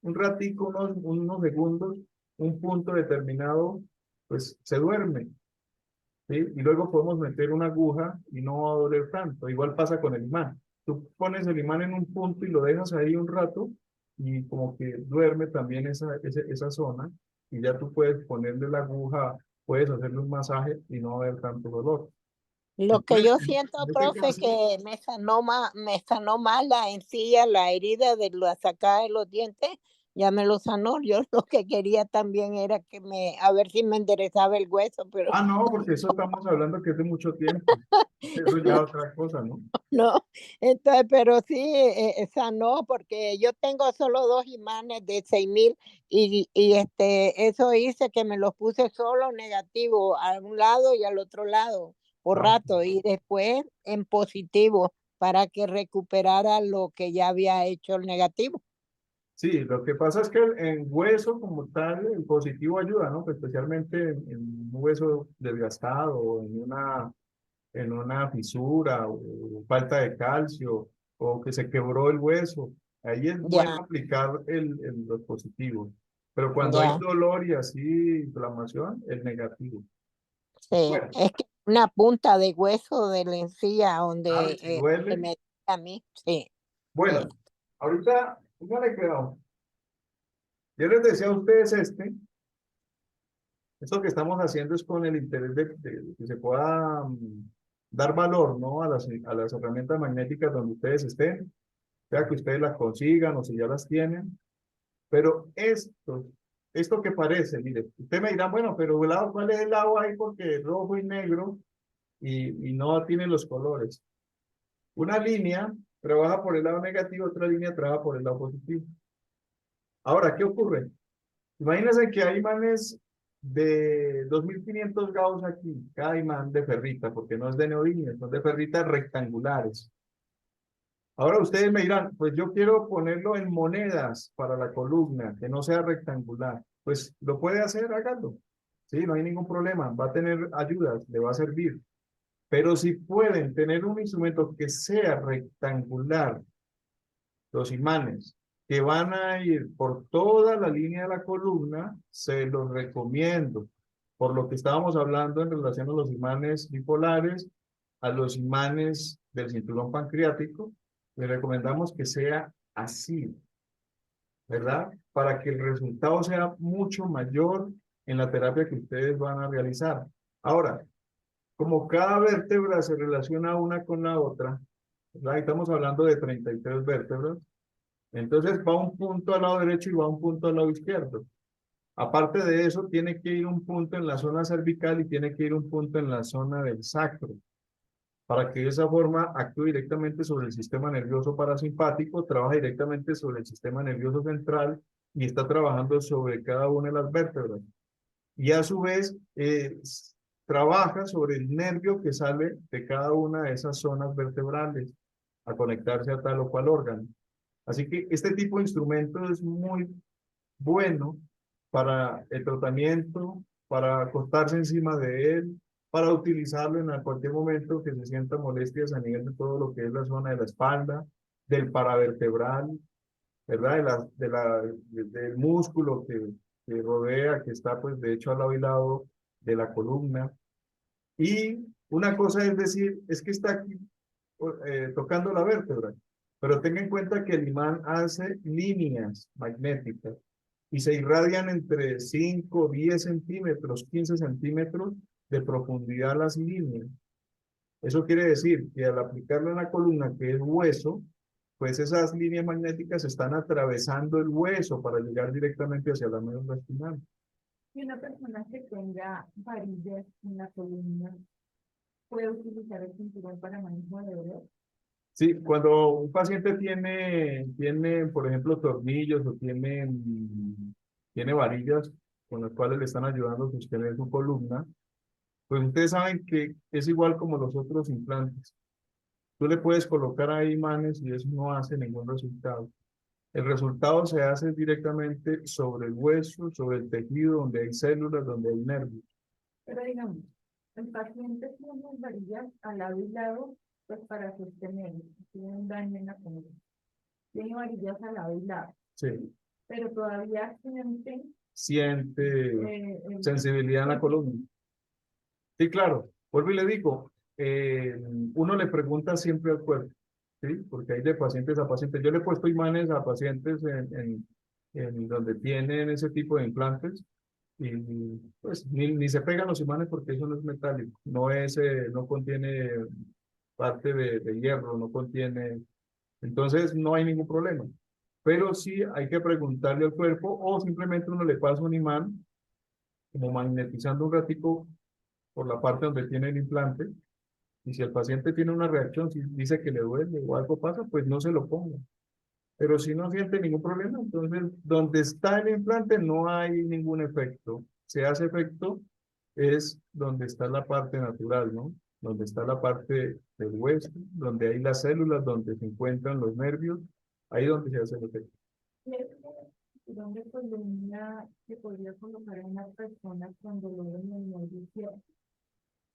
un ratico, unos segundos, un punto determinado, pues se duerme, ¿sí? Y luego podemos meter una aguja y no va a doler tanto. Igual pasa con el imán. Tú pones el imán en un punto y lo dejas ahí un rato y como que duerme también esa zona y ya tú puedes ponerle la aguja, puedes hacerle un masaje y no va a haber tanto dolor. Lo que Entonces, yo siento, en este profe, caso, que me sanó más la encía, la herida de la sacada de los dientes, ya me lo sanó. Yo lo que quería también era a ver si me enderezaba el hueso, pero no, porque eso estamos hablando que es de mucho tiempo. Eso ya es otra cosa, ¿no? no. Entonces, pero sí, sanó porque yo tengo solo 2 imanes de 6,000 eso hice que me los puse solo negativo a un lado y al otro lado por Ah, rato y después en positivo para que recuperara lo que ya había hecho el negativo. sí, lo que pasa es que en hueso como tal, el positivo ayuda, ¿no? Pues especialmente en un hueso desgastado, o en una fisura, o falta de calcio, o que se quebró el hueso. Ahí es bueno Ya, aplicar los positivos. Pero cuando hay ya, dolor y así inflamación, el negativo. sí. Bueno, Es que una punta de hueso de la encía donde si se duele. me a mí, sí. Bueno, ahorita, póngale cuidado. Yo les decía a ustedes esto que estamos haciendo es con el interés de que se pueda dar valor, ¿no? A las herramientas magnéticas donde ustedes estén, sea que ustedes las consigan o si ya las tienen. Pero esto que parece, mire, usted me dirá, bueno, pero ¿cuál es el lado ahí? Porque es rojo y negro y no tiene los colores. Una línea trabaja por el lado negativo, otra línea trabaja por el lado positivo. Ahora, ¿qué ocurre? Imagínense que hay imanes de 2500 Gauss aquí, cada imán de ferrita, porque no es de neodimio, son de ferritas rectangulares. Ahora ustedes me dirán, pues yo quiero ponerlo en monedas para la columna, que no sea rectangular. Pues lo puede hacer, hágalo. Sí, no hay ningún problema, va a tener ayudas, le va a servir. Pero si pueden tener un instrumento que sea rectangular, los imanes que van a ir por toda la línea de la columna, se los recomiendo. Por lo que estábamos hablando en relación a los imanes bipolares, a los imanes del cinturón pancreático, le recomendamos que sea así, ¿verdad? Para que el resultado sea mucho mayor en la terapia que ustedes van a realizar. Ahora, como cada vértebra se relaciona una con la otra, ¿verdad? Estamos hablando de 33 vértebras, entonces va un punto al lado derecho y va un punto al lado izquierdo. Aparte de eso, tiene que ir un punto en la zona cervical y tiene que ir un punto en la zona del sacro, para que de esa forma actúe directamente sobre el sistema nervioso parasimpático, trabaja directamente sobre el sistema nervioso central y está trabajando sobre cada una de las vértebras. Y a su vez, trabaja sobre el nervio que sale de cada una de esas zonas vertebrales a conectarse a tal o cual órgano. Así que este tipo de instrumento es muy bueno para el tratamiento, para acostarse encima de él, para utilizarlo en cualquier momento que se sienta molestias a nivel de todo lo que es la zona de la espalda, del paravertebral, ¿verdad? Del músculo que rodea, que está pues de hecho al lado y lado de la columna. Y una cosa es decir, es que está aquí tocando la vértebra, pero tenga en cuenta que el imán hace líneas magnéticas y se irradian entre 5, 10 centímetros, 15 centímetros de profundidad las líneas. Eso quiere decir que al aplicarlo en la columna, que es hueso, pues esas líneas magnéticas están atravesando el hueso para llegar directamente hacia la médula espinal. Si una persona que tenga varillas en la columna puede utilizar el cinturón para manejo de dolor. Sí, cuando un paciente tiene, por ejemplo, tornillos o tiene varillas con las cuales le están ayudando a sostener su columna, pues ustedes saben que es igual como los otros implantes. Tú le puedes colocar ahí imanes y eso no hace ningún resultado. El resultado se hace directamente sobre el hueso, sobre el tejido, donde hay células, donde hay nervios. Pero digamos, el paciente tiene varillas al lado y lado, pues para sostener, tiene un daño en la columna. Tiene varillas al lado y lado, Sí, pero todavía siente el sensibilidad en la columna. Sí, claro. Vuelvo y le digo, uno le pregunta siempre al cuerpo, ¿sí? Porque hay de pacientes a pacientes. Yo le he puesto imanes a pacientes en donde tienen ese tipo de implantes y pues ni se pegan los imanes porque eso no es metálico, no contiene parte de hierro, no contiene, entonces no hay ningún problema. Pero sí hay que preguntarle al cuerpo o simplemente uno le pasa un imán como magnetizando un ratico por la parte donde tiene el implante. Y si el paciente tiene una reacción, si dice que le duele o algo pasa, pues no se lo ponga. Pero si no siente ningún problema, entonces donde está el implante no hay ningún efecto. Se hace efecto es donde está la parte natural, ¿no? Donde está la parte del hueso, donde hay las células, donde se encuentran los nervios, ahí donde se hace el efecto. cinturón de columna que podría colocar en una persona cuando lo ven en el nervio.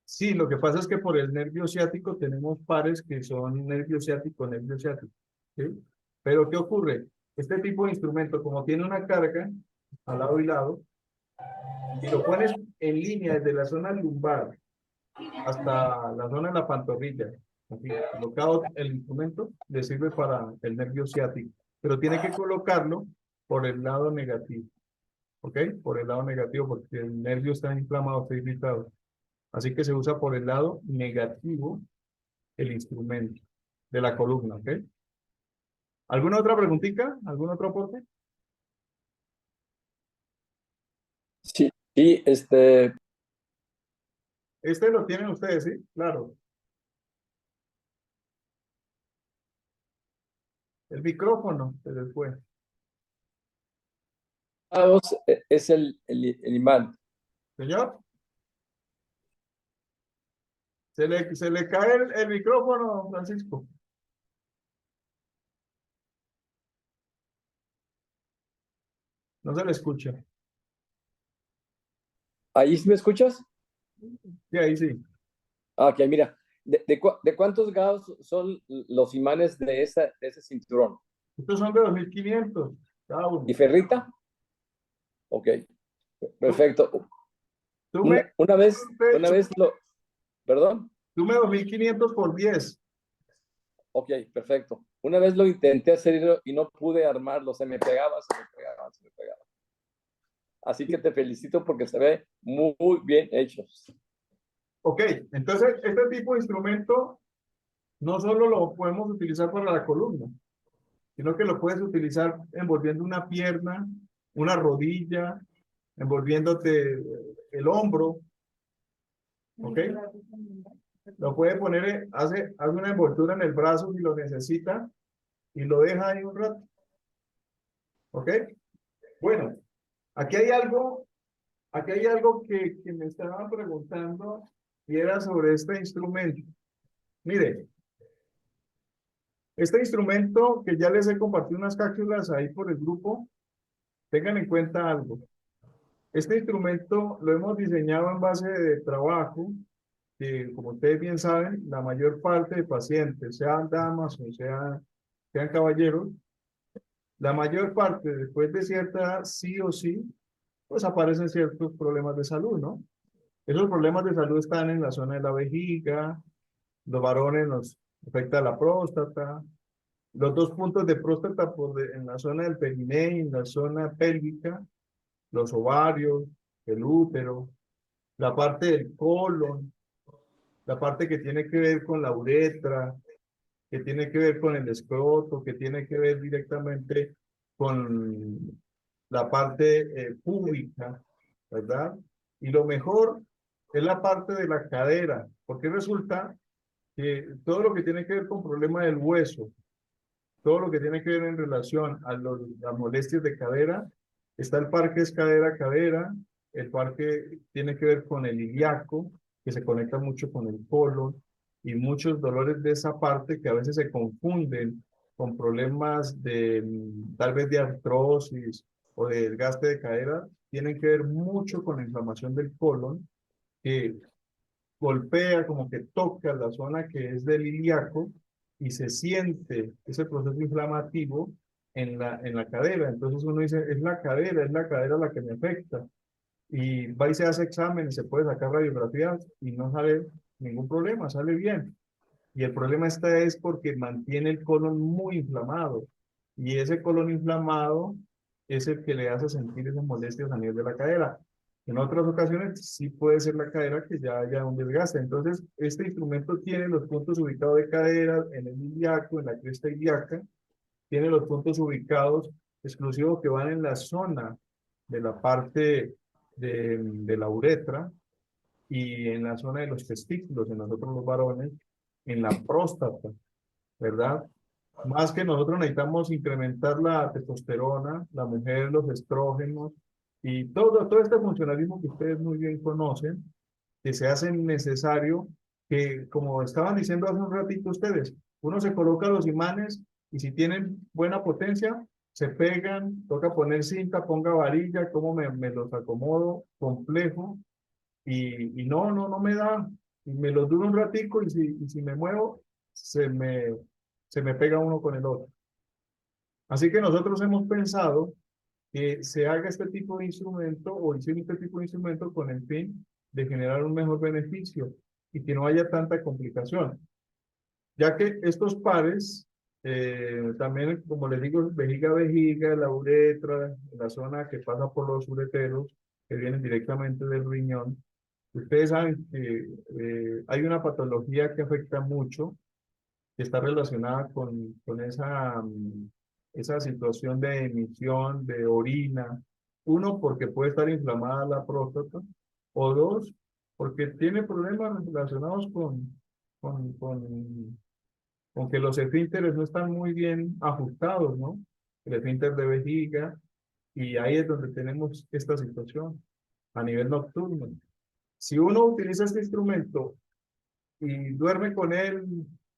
Sí, lo que pasa es que por el nervio ciático tenemos pares que son nervio ciático, ¿sí? Pero ¿qué ocurre? Este tipo de instrumento, como tiene una carga al lado y lado, si lo pones en línea desde la zona lumbar hasta la zona de la pantorrilla, así, colocado el instrumento, le sirve para el nervio ciático, pero tiene que colocarlo por el lado negativo, ¿ok? Por el lado negativo, porque el nervio está inflamado, está irritado. Así que se usa por el lado negativo el instrumento de la columna, ¿ok? ¿Alguna otra preguntita? ¿Algún otro aporte? Sí, Este lo tienen ustedes, ¿sí? Claro. El micrófono se les fue. es el imán. Señor, se le cae el micrófono, Francisco. No se le escucha. ¿Ahí sí me escuchas? Sí, ahí sí. Ah, ok, mira. ¿De cuántos Gauss son los imanes de ese cinturón? Estos son de 2500 cada uno. ¿Y ferrita? Ok, Tú, perfecto. tú me, Una vez perdón. Sume 2500 por 10. Ok, perfecto. Una vez lo intenté hacer y no pude armarlo, se me pegaba, se me pegaba, se me pegaba. Así que te felicito porque se ve muy, muy bien hecho. Ok, entonces este tipo de instrumento no solo lo podemos utilizar para la columna, sino que lo puedes utilizar envolviendo una pierna, una rodilla, envolviéndote el hombro, ¿ok? Lo puede poner, hace una envoltura en el brazo si lo necesita y lo deja ahí un rato, ¿ok? Bueno, aquí hay algo, que me estaban preguntando y era sobre este instrumento. Mire, este instrumento que ya les he compartido unas cápsulas ahí por el grupo, tengan en cuenta algo. Este instrumento lo hemos diseñado en base de trabajo, que como ustedes bien saben, la mayor parte de pacientes, sean damas o sean caballeros, la mayor parte después de cierta edad, sí o sí, pues aparecen ciertos problemas de salud, ¿no? Esos problemas de salud están en la zona de la vejiga, los varones nos afecta la próstata, los dos puntos de próstata en la zona del periné y en la zona pélvica, los ovarios, el útero, la parte del colon, la parte que tiene que ver con la uretra, que tiene que ver con el escroto, que tiene que ver directamente con la parte pública, ¿verdad? Y lo mejor es la parte de la cadera, porque resulta que todo lo que tiene que ver con problema del hueso, todo lo que tiene que ver en relación a las molestias de cadera, está el parque es cadera-cadera, el parque tiene que ver con el ilíaco, que se conecta mucho con el colon, y muchos dolores de esa parte que a veces se confunden con problemas de tal vez de artrosis o de desgaste de cadera, tienen que ver mucho con la inflamación del colon, que golpea, como que toca la zona que es del ilíaco y se siente ese proceso inflamativo en la cadera. Entonces uno dice, es la cadera la que me afecta. Y va y se hace exámenes, se puede sacar radiografías y no sale ningún problema, sale bien. Y el problema está es porque mantiene el colon muy inflamado. Y ese colon inflamado es el que le hace sentir esas molestias a nivel de la cadera. En otras ocasiones sí puede ser la cadera que ya haya un desgaste. Entonces, este instrumento tiene los puntos ubicados de cadera en el ilíaco, en la cresta ilíaca, tiene los puntos ubicados exclusivos que van en la zona de la parte de la uretra y en la zona de los testículos, en nosotros los varones, en la próstata, ¿verdad? Más que nosotros necesitamos incrementar la testosterona, la mujer, los estrógenos y todo este funcionalismo que ustedes muy bien conocen, que se hace necesario, que como estaban diciendo hace un ratito ustedes, uno se coloca los imanes y si tienen buena potencia, se pegan, toca poner cinta, ponga varilla, cómo me los acomodo, complejo, y no me da, y me los duro un ratico y si me muevo, se me pega uno con el otro. Así que nosotros hemos pensado que se haga este tipo de instrumento o hicimos este tipo de instrumento con el fin de generar un mejor beneficio y que no haya tanta complicación, ya que estos pares, también, como les digo, vejiga, la uretra, la zona que pasa por los ureteros, que vienen directamente del riñón. Ustedes saben que hay una patología que afecta mucho, que está relacionada con esa situación de emisión de orina. Uno, porque puede estar inflamada la próstata, o dos, porque tiene problemas relacionados con, con, con que los esfínteres no están muy bien ajustados, ¿no? El esfínter de vejiga, y ahí es donde tenemos esta situación a nivel nocturno. Si uno utiliza este instrumento y duerme con él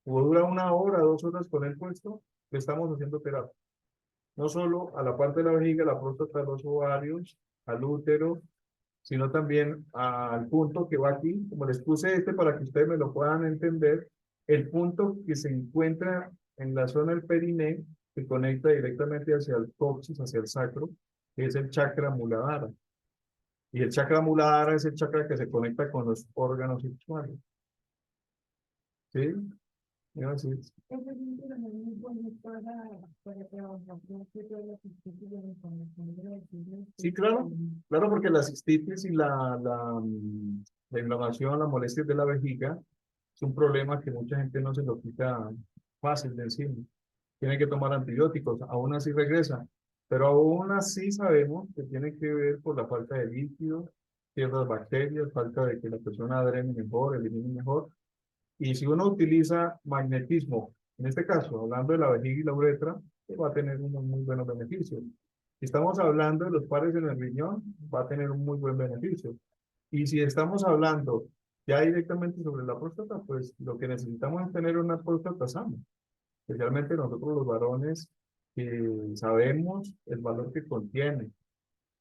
o dura una hora, 2 horas con él puesto, le estamos haciendo terapia. No solo a la parte de la vejiga, la próstata, los ovarios, al útero sino también al punto que va aquí, como les puse este para que ustedes me lo puedan entender, el punto que se encuentra en la zona del periné, que conecta directamente hacia el coxis, hacia el sacro, que es el chakra muladhara. Y el chakra muladhara es el chakra que se conecta con los órganos sexuales. ¿Sí? Y así es. Ese cinturón es muy bueno para trabajar con todas las especies de la información de la Sí, claro, claro, porque la cistitis y la inflamación, las molestias de la vejiga es un problema que mucha gente no se lo quita fácil de encima. Tiene que tomar antibióticos, aún así regresa. Pero aún así sabemos que tiene que ver por la falta de líquido, ciertas bacterias, falta de que la persona drene mejor, elimine mejor. Y si uno utiliza magnetismo, en este caso, hablando de la vejiga y la uretra, pues va a tener unos muy buenos beneficios. Si estamos hablando de los pares en el riñón, va a tener un muy buen beneficio. Y si estamos hablando ya directamente sobre la próstata, pues lo que necesitamos es tener una próstata sana. Especialmente nosotros los varones que sabemos el valor que contiene.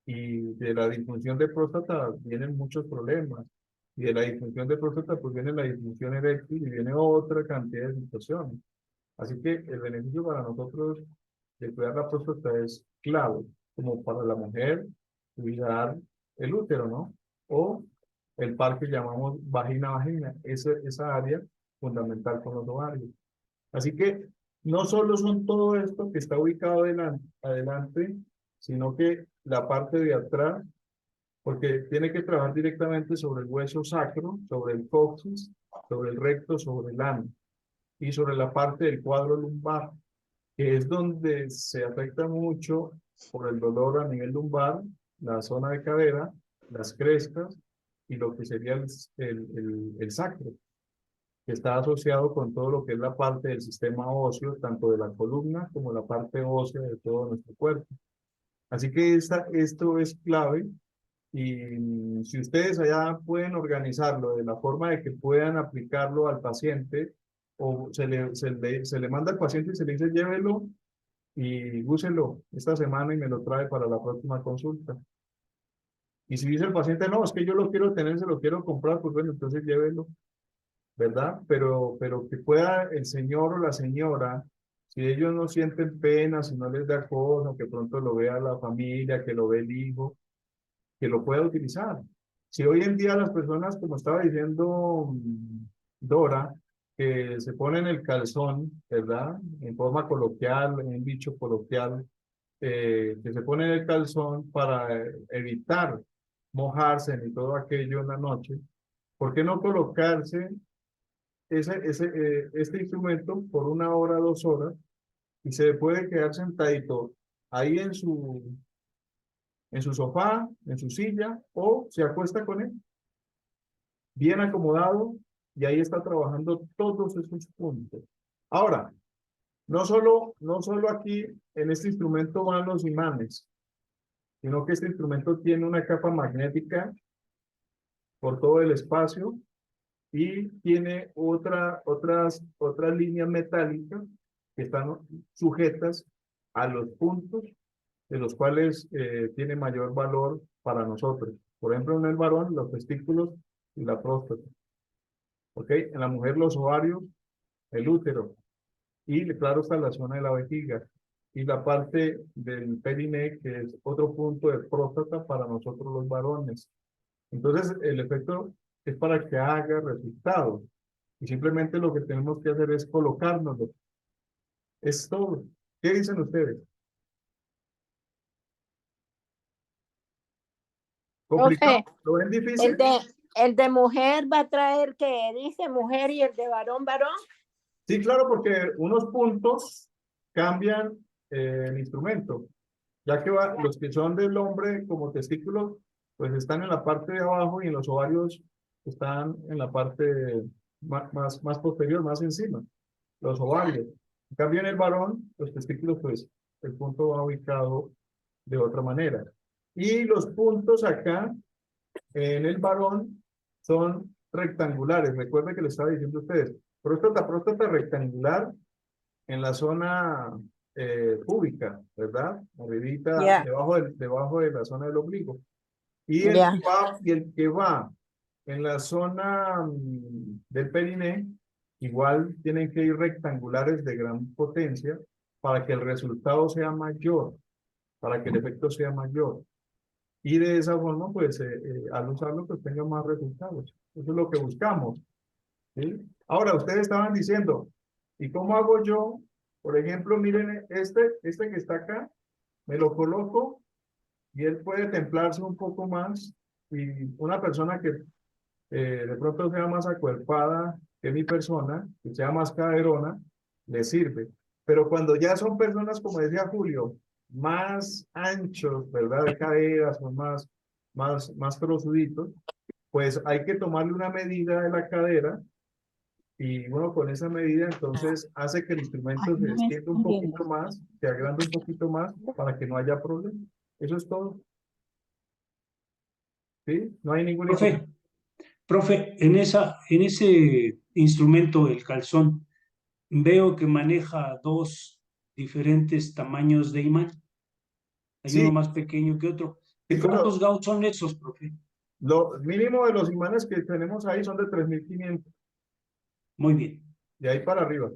Y de la disfunción de próstata vienen muchos problemas. Y de la disfunción de próstata pues viene la disfunción eréctil y viene otra cantidad de situaciones. Así que el beneficio para nosotros de cuidar la próstata es clave, como para la mujer, cuidar el útero, ¿no? O el par que llamamos vagina-vagina, esa área fundamental con los ovarios. Así que no solo son todo esto que está ubicado adelante, sino que la parte de atrás, porque tiene que trabajar directamente sobre el hueso sacro, sobre el coxis, sobre el recto, sobre el ano y sobre la parte del cuadro lumbar, que es donde se afecta mucho por el dolor a nivel lumbar, la zona de cadera, las crestas y lo que sería el sacro, que está asociado con todo lo que es la parte del sistema óseo, tanto de la columna como la parte ósea de todo nuestro cuerpo. Así que esto es clave y si ustedes allá pueden organizarlo de la forma de que puedan aplicarlo al paciente o se le manda al paciente y se le dice llévelo y úselo esta semana y me lo trae para la próxima consulta. Y si dice el paciente, no, es que yo lo quiero tener, se lo quiero comprar, pues bueno, entonces llévelo, ¿verdad? Pero que pueda el señor o la señora, si ellos no sienten pena, si no les da cosa, que pronto lo vea la familia, que lo ve el hijo, que lo pueda utilizar. Si hoy en día las personas, como estaba diciendo Dora, que se ponen el calzón, ¿verdad? En forma coloquial, en un dicho coloquial, que se ponen el calzón para evitar mojarse ni todo aquello en la noche, ¿por qué no colocarse este instrumento por 1 hora, 2 horas, y se puede quedar sentadito ahí en su sofá, en su silla, o se acuesta con él, bien acomodado, y ahí está trabajando todos esos puntos. Ahora, no solo aquí en este instrumento van los imanes, sino que este instrumento tiene una capa magnética por todo el espacio y tiene otras líneas metálicas que están sujetas a los puntos de los cuales tiene mayor valor para nosotros. Por ejemplo, en el varón, los testículos y la próstata. ¿Ok? En la mujer, los ovarios, el útero. Y claro está la zona de la vejiga. Y la parte del periné, que es otro punto de próstata para nosotros los varones. Entonces, el efecto es para que haga resultado. Y simplemente lo que tenemos que hacer es colocárnoslo. Es todo. ¿Qué dicen ustedes? ¿Complicado? Profe, ¿Lo ven difícil? el de mujer va a traer que dice mujer y el de varón, varón. Sí, claro, porque unos puntos cambian el instrumento. Ya que los que son del hombre como testículos, pues están en la parte de abajo y en los ovarios están en la parte más posterior, más encima, los ovarios. En cambio, en el varón, los testículos, pues el punto va ubicado de otra manera. Y los puntos acá en el varón son rectangulares. Recuerden que les estaba diciendo a ustedes, próstata rectangular en la zona púbica, ¿verdad? Arribita, Ya. debajo de la zona del ombligo. Y el Ya. que va, y el que va en la zona del periné, igual tienen que ir rectangulares de gran potencia para que el resultado sea mayor, para que el efecto sea mayor. Y de esa forma, pues, al usarlo, pues tenga más resultados. Eso es lo que buscamos, ¿sí? Ahora, ustedes estaban diciendo, ¿y cómo hago yo? Por ejemplo, miren, este que está acá, me lo coloco y él puede templarse un poco más. Y una persona que de pronto sea más acuerpada que mi persona, que sea más caderona, le sirve. Pero cuando ya son personas, como decía Julio, más anchos, ¿verdad? De cadera, son más trozuditos, pues hay que tomarle una medida de la cadera y bueno, con esa medida entonces hace que el instrumento se extienda un poquito más, se agrande un poquito más para que no haya problema. Eso es todo. ¿Sí? No hay ningún inconveniente. Profe, en ese instrumento, el calzón, veo que maneja dos diferentes tamaños de imán. Hay uno Sí, más pequeño que otro. sí, ¿De pero cuántos gauss son esos, profe? lo mínimo de los imanes que tenemos ahí son de 3.500, Muy bien, de ahí para arriba.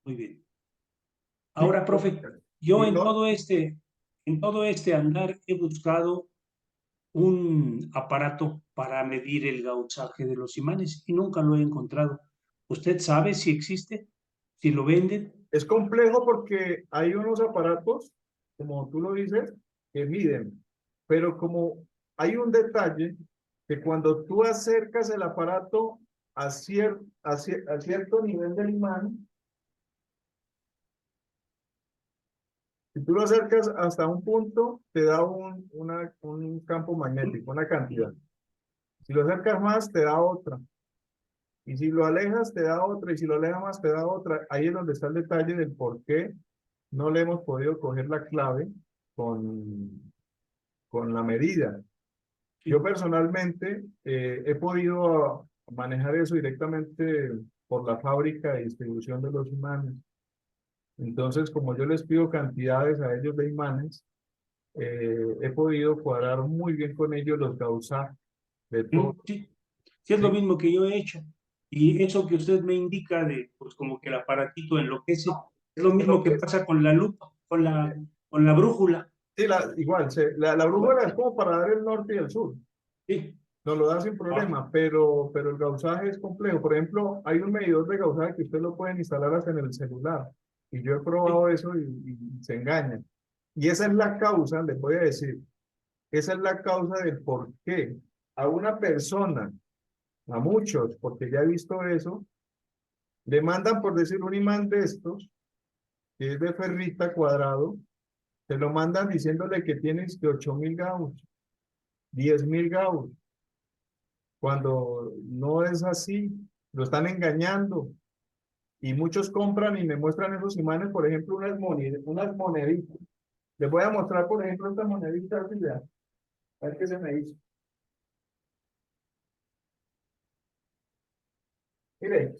muy bien. Sí, Ahora, profe, yo y no, en todo este andar he buscado un aparato para medir el gauchaje de los imanes y nunca lo he encontrado. ¿Usted sabe si existe? ¿Si lo venden? es complejo porque hay unos aparatos, como tú lo dices, que miden, pero como hay un detalle que cuando tú acercas el aparato a cierto nivel del imán, si tú lo acercas hasta un punto, te da un campo magnético, una cantidad. Si lo acercas más, te da otra. Y si lo alejas, te da otra. Y si lo alejas más, te da otra. Ahí es donde está el detalle del por qué no le hemos podido coger la clave con la medida. Yo personalmente he podido manejar eso directamente por la fábrica de distribución de los imanes. Entonces, como yo les pido cantidades a ellos de imanes, he podido cuadrar muy bien con ellos los gaussage de todo. Sí, sí es lo ¿Sí? mismo que yo he hecho. Y eso que usted me indica de, pues como que el aparatito enloquece, es lo mismo que pasa con la lupa, con la brújula. Sí, igual, la Igual. brújula es como para dar el norte y el sur, Sí. nos lo da sin Ah, problema, pero el gausaje es complejo. Por ejemplo, hay un medidor de gausaje que usted lo pueden instalar hasta en el celular, y yo he sí. probado eso y se engañan. Y esa es la causa, les voy a decir, esa es la causa del por qué a una persona, a muchos, porque ya he visto eso, le mandan, por decir, un imán de estos, que es de ferrita cuadrado, se lo mandan diciéndole que tienes que 8.000 gauss, 10.000 gauss, cuando no es así, lo están engañando. Y muchos compran y me muestran esos imanes, por ejemplo, unas moneditas. Les voy a mostrar, por ejemplo, esta monedita, así, vean, a ver qué se me hizo. Mire,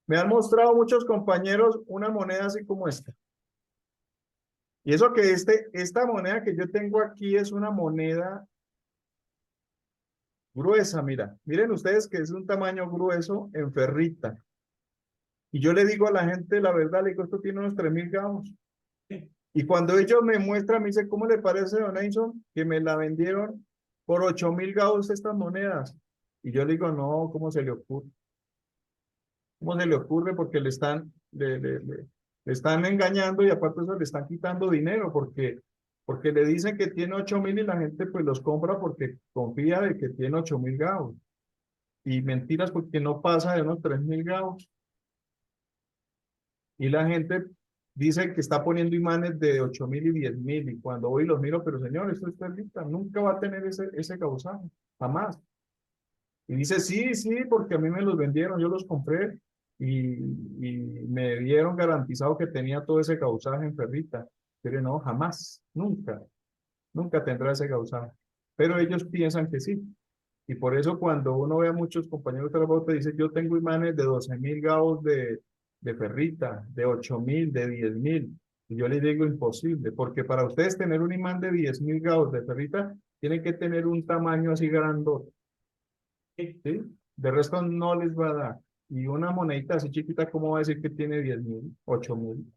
me han mostrado muchos compañeros una moneda así como esta. Y eso que esta moneda que yo tengo aquí es una moneda gruesa, mira. Miren ustedes que es un tamaño grueso en ferrita. Y yo le digo a la gente la verdad, le digo, esto tiene unos 3.000 gauss. Y cuando ellos me muestran, me dicen, ¿cómo le parece, don Edson, que me la vendieron por 8.000 gauss estas monedas? Y yo le digo, no, ¿cómo se le ocurre? ¿Cómo se le ocurre? Porque le están engañando y aparte de eso le están quitando dinero porque le dicen que tiene 8.000 y la gente pues los compra porque confía de que tiene 8.000 gauss. Y mentiras porque no pasa de unos 3.000 gauss. Y la gente dice que está poniendo imanes de 8.000 y 10.000. Y cuando voy y los miro, pero señor, esto es perlita, nunca va a tener ese gausaje, jamás. Y dice, sí, sí, porque a mí me los vendieron, yo los compré y me dieron garantizado que tenía todo ese gausaje en perlita. Pero no, jamás, nunca, nunca tendrá ese gausaje. Pero ellos piensan que sí. Y por eso cuando uno ve a muchos compañeros de trabajo, te dice, yo tengo imanes de 12.000 gauss de ferrita, de 8.000, de 10.000. Y yo les digo imposible, porque para ustedes tener un imán de 10.000 gauss de ferrita, tienen que tener un tamaño así grandote, ¿sí? De resto no les va a dar. Y una monedita así chiquita, ¿cómo va a decir que tiene 10.000, 8.000?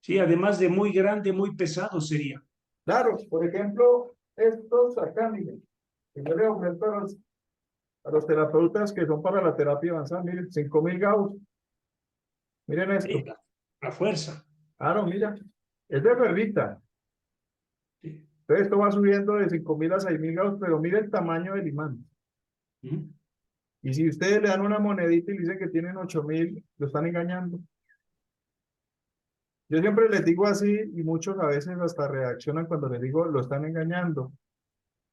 Sí, además de muy grande, muy pesado sería. Claro, por ejemplo, estos acá, miren, que yo les ofrezco a los terapeutas que son para la terapia avanzada, miren, 5.000 Gauss. Miren esto. Sí, la fuerza. Claro, mira, es de ferrita. Sí. Entonces esto va subiendo de 5.000 a 6.000 Gauss, pero mire el tamaño del imán. Ujú. Y si ustedes le dan una monedita y le dicen que tienen 8.000, lo están engañando. Yo siempre les digo así y muchos a veces hasta reaccionan cuando les digo lo están engañando,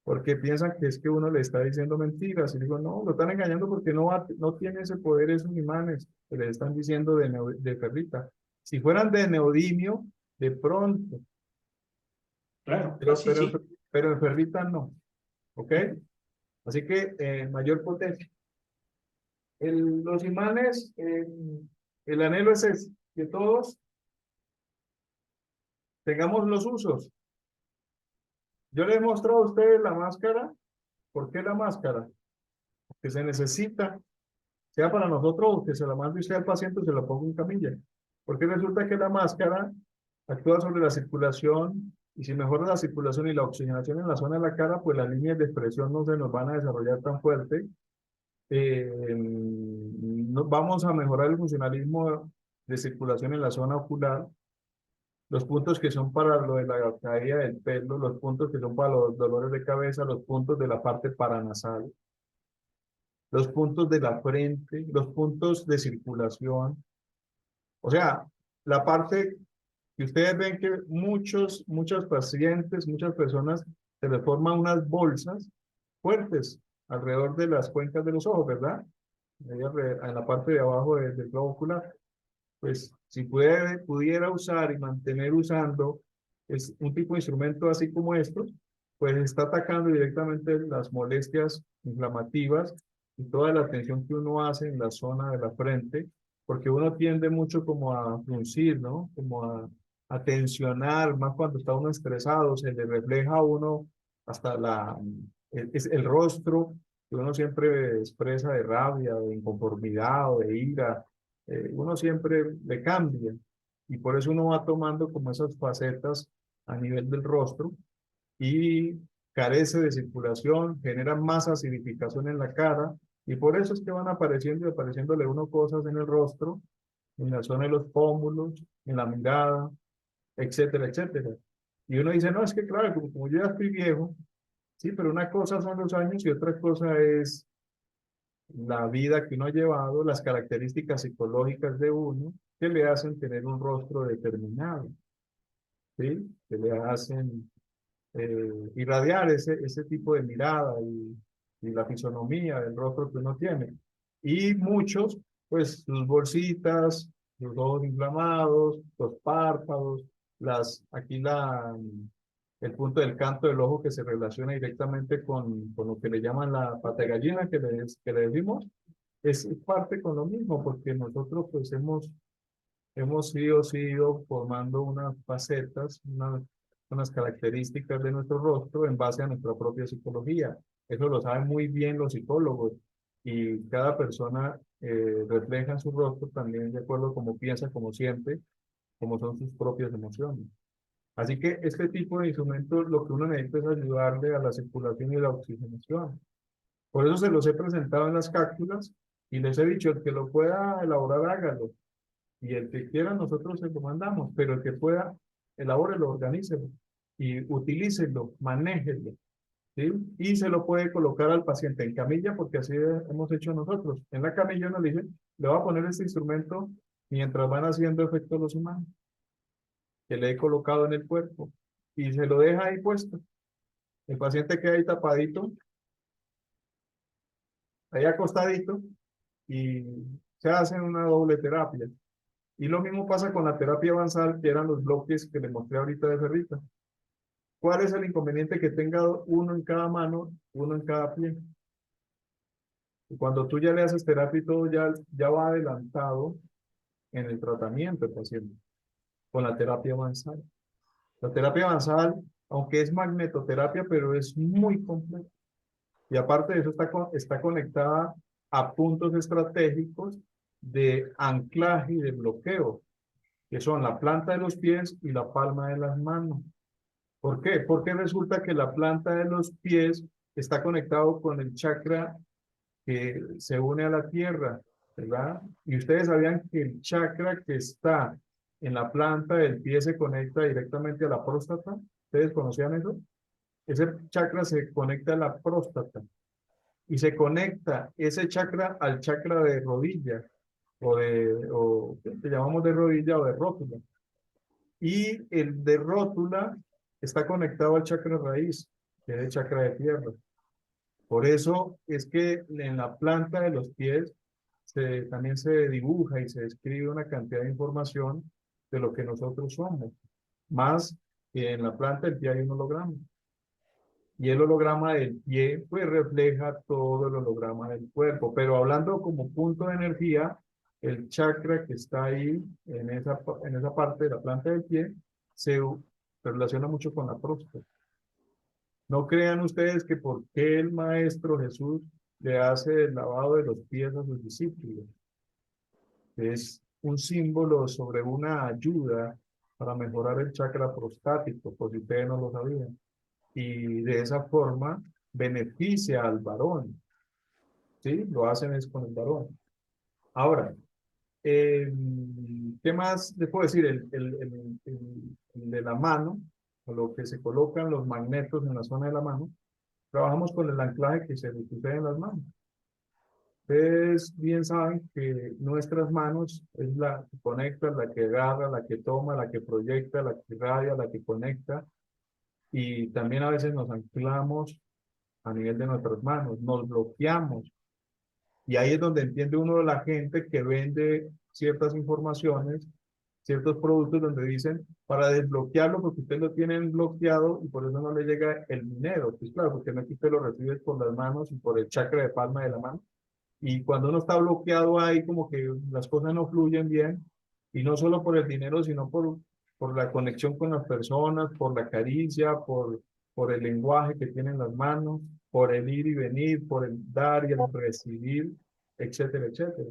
porque piensan que es que uno le está diciendo mentiras. Y digo, no, lo están engañando porque no tiene ese poder esos imanes que les están diciendo de ferrita. Si fueran de neodimio, de pronto, Claro, pero, así pero, sí. pero en ferrita no, ¿ok? Así que mayor potencia. Los imanes, el anhelo es ese, que todos tengamos los usos. Yo les he mostrado a ustedes la máscara. ¿Por qué la máscara? Porque se necesita, sea para nosotros o que se la mande usted al paciente o se la ponga en camilla. Porque resulta que la máscara actúa sobre la circulación y si mejora la circulación y la oxigenación en la zona de la cara, pues las líneas de expresión no se nos van a desarrollar tan fuerte. Vamos a mejorar el funcionalismo de circulación en la zona ocular, los puntos que son para lo de la caída del pelo, los puntos que son para los dolores de cabeza, los puntos de la parte paranasal, los puntos de la frente, los puntos de circulación. O sea, la parte que ustedes ven que muchos pacientes, muchas personas se les forman unas bolsas fuertes alrededor de las cuencas de los ojos, ¿verdad? En la parte de abajo del globo ocular. Pues si pudiera usar y mantener usando un tipo de instrumento así como estos, pues está atacando directamente las molestias inflamativas y toda la tensión que uno hace en la zona de la frente, porque uno tiende mucho como a fruncir, ¿no? Como a tensionar, más cuando está uno estresado, se le refleja a uno hasta el rostro, que uno siempre expresa de rabia, de inconformidad o de ira, uno siempre le cambia y por eso uno va tomando como esas facetas a nivel del rostro y carece de circulación, genera más acidificación en la cara y por eso es que van apareciendo y apareciéndole uno cosas en el rostro, en la zona de los pómulos, en la mirada, etcétera, etcétera. Y uno dice, no, es que claro, como yo ya estoy viejo, sí, pero una cosa son los años y otra cosa es la vida que uno ha llevado, las características psicológicas de uno que le hacen tener un rostro determinado, ¿sí? Que le hacen irradiar ese tipo de mirada y la fisonomía del rostro que uno tiene. Y muchos, pues sus bolsitas, los ojos inflamados, los párpados, aquí el punto del canto del ojo que se relaciona directamente con lo que le llaman la pata de gallina que le decimos, es parte con lo mismo, porque nosotros pues hemos ido formando unas facetas, unas características de nuestro rostro en base a nuestra propia psicología. Eso lo saben muy bien los psicólogos y cada persona refleja en su rostro también de acuerdo a cómo piensa, cómo siente, cómo son sus propias emociones. Así que este tipo de instrumentos lo que uno necesita es ayudarle a la circulación y la oxigenación. Por eso se los he presentado en las cápsulas y les he dicho, el que lo pueda elaborar, hágalo. Y el que quiera, nosotros se lo mandamos, pero el que pueda, elabórelo, organícelo y utilícelo, manéjelo, ¿sí? Y se lo puede colocar al paciente en camilla, porque así hemos hecho nosotros. En la camilla uno le dice, le va a poner este instrumento mientras van haciendo efecto los humanos, que le he colocado en el cuerpo, y se lo deja ahí puesto. El paciente queda ahí tapadito, ahí acostadito, y se hace una doble terapia. Y lo mismo pasa con la terapia avanzada, que eran los bloques que le mostré ahorita de ferrita. ¿Cuál es el inconveniente que tenga uno en cada mano, uno en cada pie? Y cuando tú ya le haces terapia y todo, ya va adelantado en el tratamiento del paciente, con la terapia avanzada. La terapia avanzada aunque es magnetoterapia, pero es muy compleja. Y aparte de eso está conectada a puntos estratégicos de anclaje y de bloqueo, que son la planta de los pies y la palma de las manos. ¿Por qué? Porque resulta que la planta de los pies está conectado con el chakra que se une a la tierra, ¿verdad? Y ustedes sabían que el chakra que está en la planta del pie se conecta directamente a la próstata. ¿Ustedes conocían eso? Ese chakra se conecta a la próstata y se conecta ese chakra al chakra de rodilla o que llamamos de rodilla o de rótula. Y el de rótula está conectado al chakra raíz, que es el chakra de tierra. Por eso es que en la planta de los pies también se dibuja y se describe una cantidad de información de lo que nosotros somos, más que en la planta del pie hay un holograma. Y el holograma del pie pues refleja todo el holograma del cuerpo, pero hablando como punto de energía, el chakra que está ahí en esa parte de la planta del pie se relaciona mucho con la próstata. No crean ustedes que por qué el Maestro Jesús le hace el lavado de los pies a sus discípulos. Es un símbolo sobre una ayuda para mejorar el chakra prostático, por si ustedes no lo sabían. Y de esa forma beneficia al varón. ¿Sí? Lo hacen es con el varón. Ahora, ¿qué más les puedo decir? El de la mano, o lo que se colocan los magnetos en la zona de la mano, trabajamos con el anclaje que se sucede en las manos. Ustedes bien saben que nuestras manos es la que conecta, la que agarra, la que toma, la que proyecta, la que irradia, la que conecta. Y también a veces nos anclamos a nivel de nuestras manos, nos bloqueamos. Y ahí es donde entiende uno de la gente que vende ciertas informaciones, ciertos productos donde dicen para desbloquearlo porque usted lo tienen bloqueado y por eso no le llega el dinero. Pues claro, porque no usted lo recibe por las manos y por el chakra de palma de la mano. Y cuando uno está bloqueado ahí, como que las cosas no fluyen bien, y no solo por el dinero, sino por la conexión con las personas, por la caricia, por el lenguaje que tienen las manos, por el ir y venir, por el dar y el recibir, etcétera, etcétera.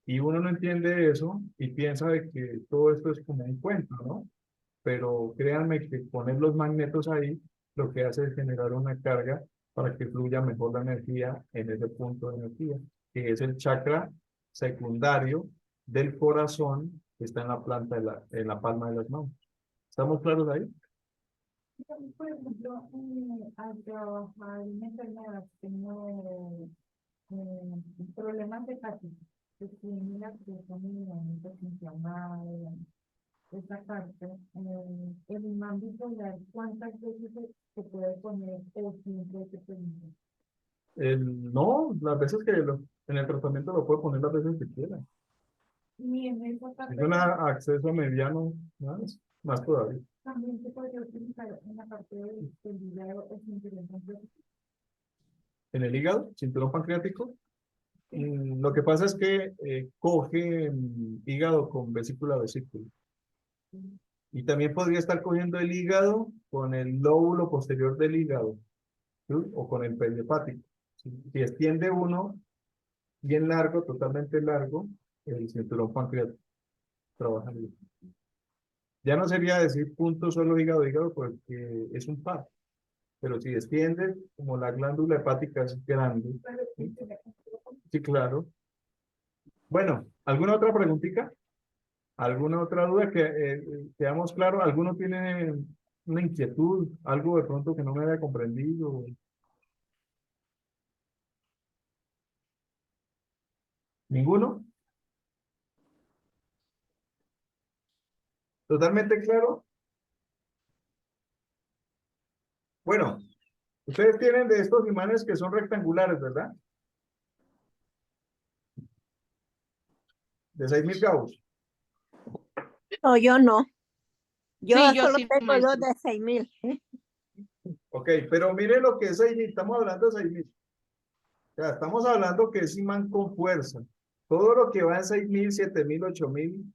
Y uno no entiende eso y piensa de que todo esto es como un cuento, ¿no? Pero créanme que poner los magnetos ahí lo que hace es generar una carga para que fluya mejor la energía en ese punto de energía, que es el chakra secundario del corazón que está en la planta en la palma de las manos. ¿Estamos claros ahí? Por ejemplo, al trabajar en enfermedad, tengo problemas de hepatitis, que tiene la presión inflamada, esa parte, el imán bipolar, ¿cuántas veces se puede poner o siempre se permite? No, las veces que en el tratamiento lo puede poner las veces que quiera. Y en esa Si parte es un acceso mediano, más todavía. también se podría utilizar en la parte del hígado o cinturón completo. En el hígado, cinturón pancreático, lo que pasa es que coge hígado con vesícula vesícula. Y también podría estar cogiendo el hígado con el lóbulo posterior del hígado, ¿sí? O con el perihepático. Si extiende uno bien largo, totalmente largo, el cinturón pancreático trabaja bien. Ya no sería decir punto solo hígado, porque es un par. Pero si extiende, como la glándula hepática es grande. ¿Sí? Sí, claro. Bueno, ¿alguna otra preguntita? ¿Alguna otra duda que quedamos claro? ¿Alguno tiene una inquietud? ¿Algo de pronto que no me haya comprendido? ¿Ninguno? ¿Totalmente claro? Bueno, ustedes tienen de estos imanes que son rectangulares, ¿verdad? De 6.000 Gauss. No, yo no. Yo Sí, yo solo sí, tengo dos maestro. de 6.000. Ok, pero mire lo que es 6.000. Estamos hablando de 6.000. O sea, estamos hablando que es imán con fuerza. Todo lo que va en 6.000, 7.000, 8.000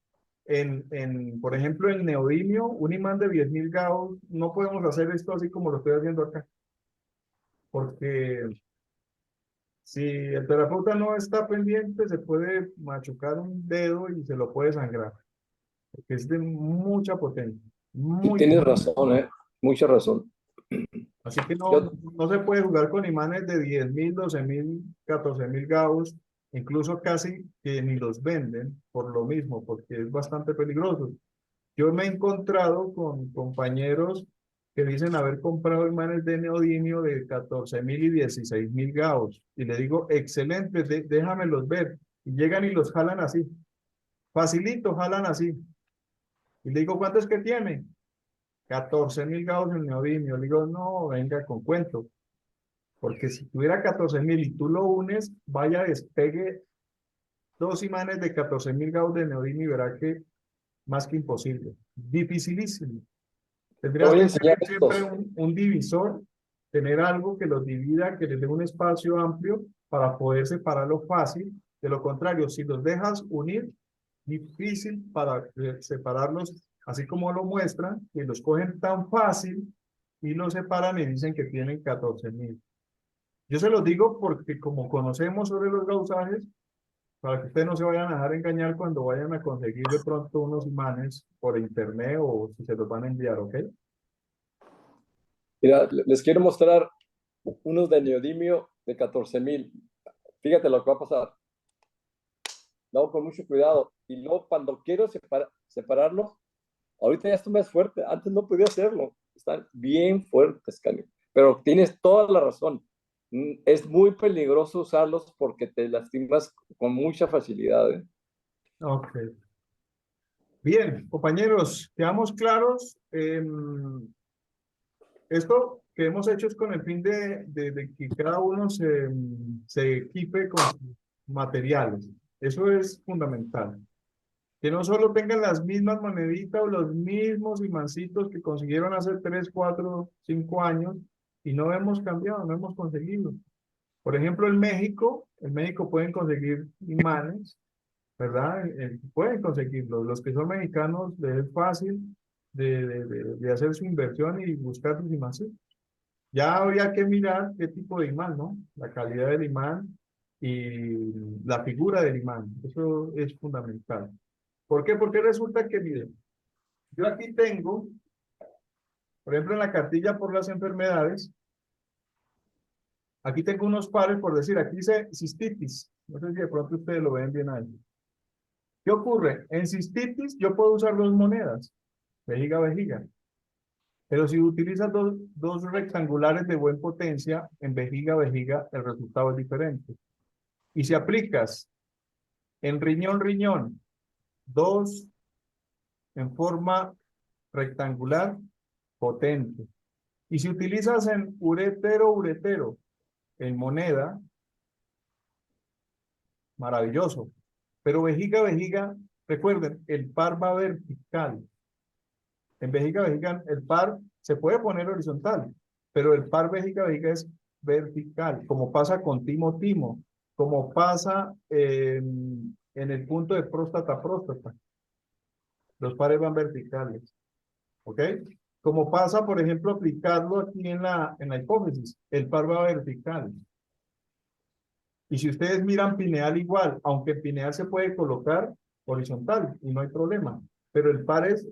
por ejemplo, en neodimio, un imán de 10.000 Gauss, no podemos hacer esto así como lo estoy haciendo acá. Porque si el terapeuta no está pendiente, se puede machucar un dedo y se lo puede sangrar. Porque es de mucha potencia. Y Muy tienes potente. razón, mucha razón. Así que Yo, no se puede jugar con imanes de 10.000, 12.000, 14.000 Gauss, incluso casi que ni los venden por lo mismo, porque es bastante peligroso. Yo me he encontrado con compañeros que dicen haber comprado imanes de neodimio de 14.000 y 16.000 Gauss, y le digo, excelente, déjamelos ver, y llegan y los jalan así, facilito, jalan así, y le digo, ¿cuánto es que tiene? 14.000 Gauss en neodimio. Le digo, no, venga con cuento. Porque si tuviera 14.000 y tú lo unes, vaya, despegue dos imanes de 14.000 Gauss de neodimio y verá que más que imposible. Dificilísimo. te Tendrías voy a que enseñar tener siempre estos. un divisor, tener algo que los divida, que les dé un espacio amplio para poder separarlo fácil. De lo contrario, si los dejas unir, difícil para separarlos, así como lo muestran, que los cogen tan fácil y los separan y dicen que tienen 14.000. Yo se los digo porque como conocemos sobre los gausajes, para que ustedes no se vayan a dejar engañar cuando vayan a conseguir de pronto unos imanes por internet o si se los van a enviar, ¿ok? Mira, les quiero mostrar unos de neodimio de 14.000. Fíjate lo que va a pasar. No, con mucho cuidado. Y luego cuando quiero separarlos, ahorita ya estoy más fuerte. Antes no podía hacerlo. Están bien fuertes, Cali. Pero tienes toda la razón. Es muy peligroso usarlos porque te lastimas con mucha facilidad, ¿eh? Ok. Bien, compañeros, quedamos claros. Esto que hemos hecho es con el fin de que cada uno se equipe con sus materiales. Eso es fundamental. Que no solo tengan las mismas moneditas o los mismos imancitos que consiguieron hace 3, 4, 5 años y no hemos cambiado, no hemos conseguido. Por ejemplo, en México pueden conseguir imanes, ¿verdad? Pueden conseguirlos. Los que son mexicanos les es fácil de hacer su inversión y buscar sus imancitos. Ya habría que mirar qué tipo de imán, ¿no? La calidad del imán y la figura del imán. Eso es fundamental. ¿Por qué? Porque resulta que, miren, yo aquí tengo, por ejemplo, en la cartilla por las enfermedades, aquí tengo unos pares, por decir, aquí dice cistitis. No sé si de pronto ustedes lo ven bien ahí. ¿Qué ocurre? En cistitis yo puedo usar dos monedas, vejiga, vejiga. Pero si utilizas dos rectangulares de buena potencia, en vejiga, vejiga, el resultado es diferente. Y si aplicas en riñón, riñón, dos en forma rectangular, potente. Y si utilizas en uretero, uretero, en moneda, maravilloso. Pero vejiga, vejiga, recuerden, el par va vertical. En vejiga, vejiga, el par se puede poner horizontal, pero el par vejiga, vejiga es vertical, como pasa con timo, timo, como pasa en el punto de próstata, próstata. Los pares van verticales, ¿ok? Como pasa, por ejemplo, aplicarlo aquí en la hipófisis, el par va vertical. Y si ustedes miran pineal igual, aunque pineal se puede colocar horizontal y no hay problema, pero el par es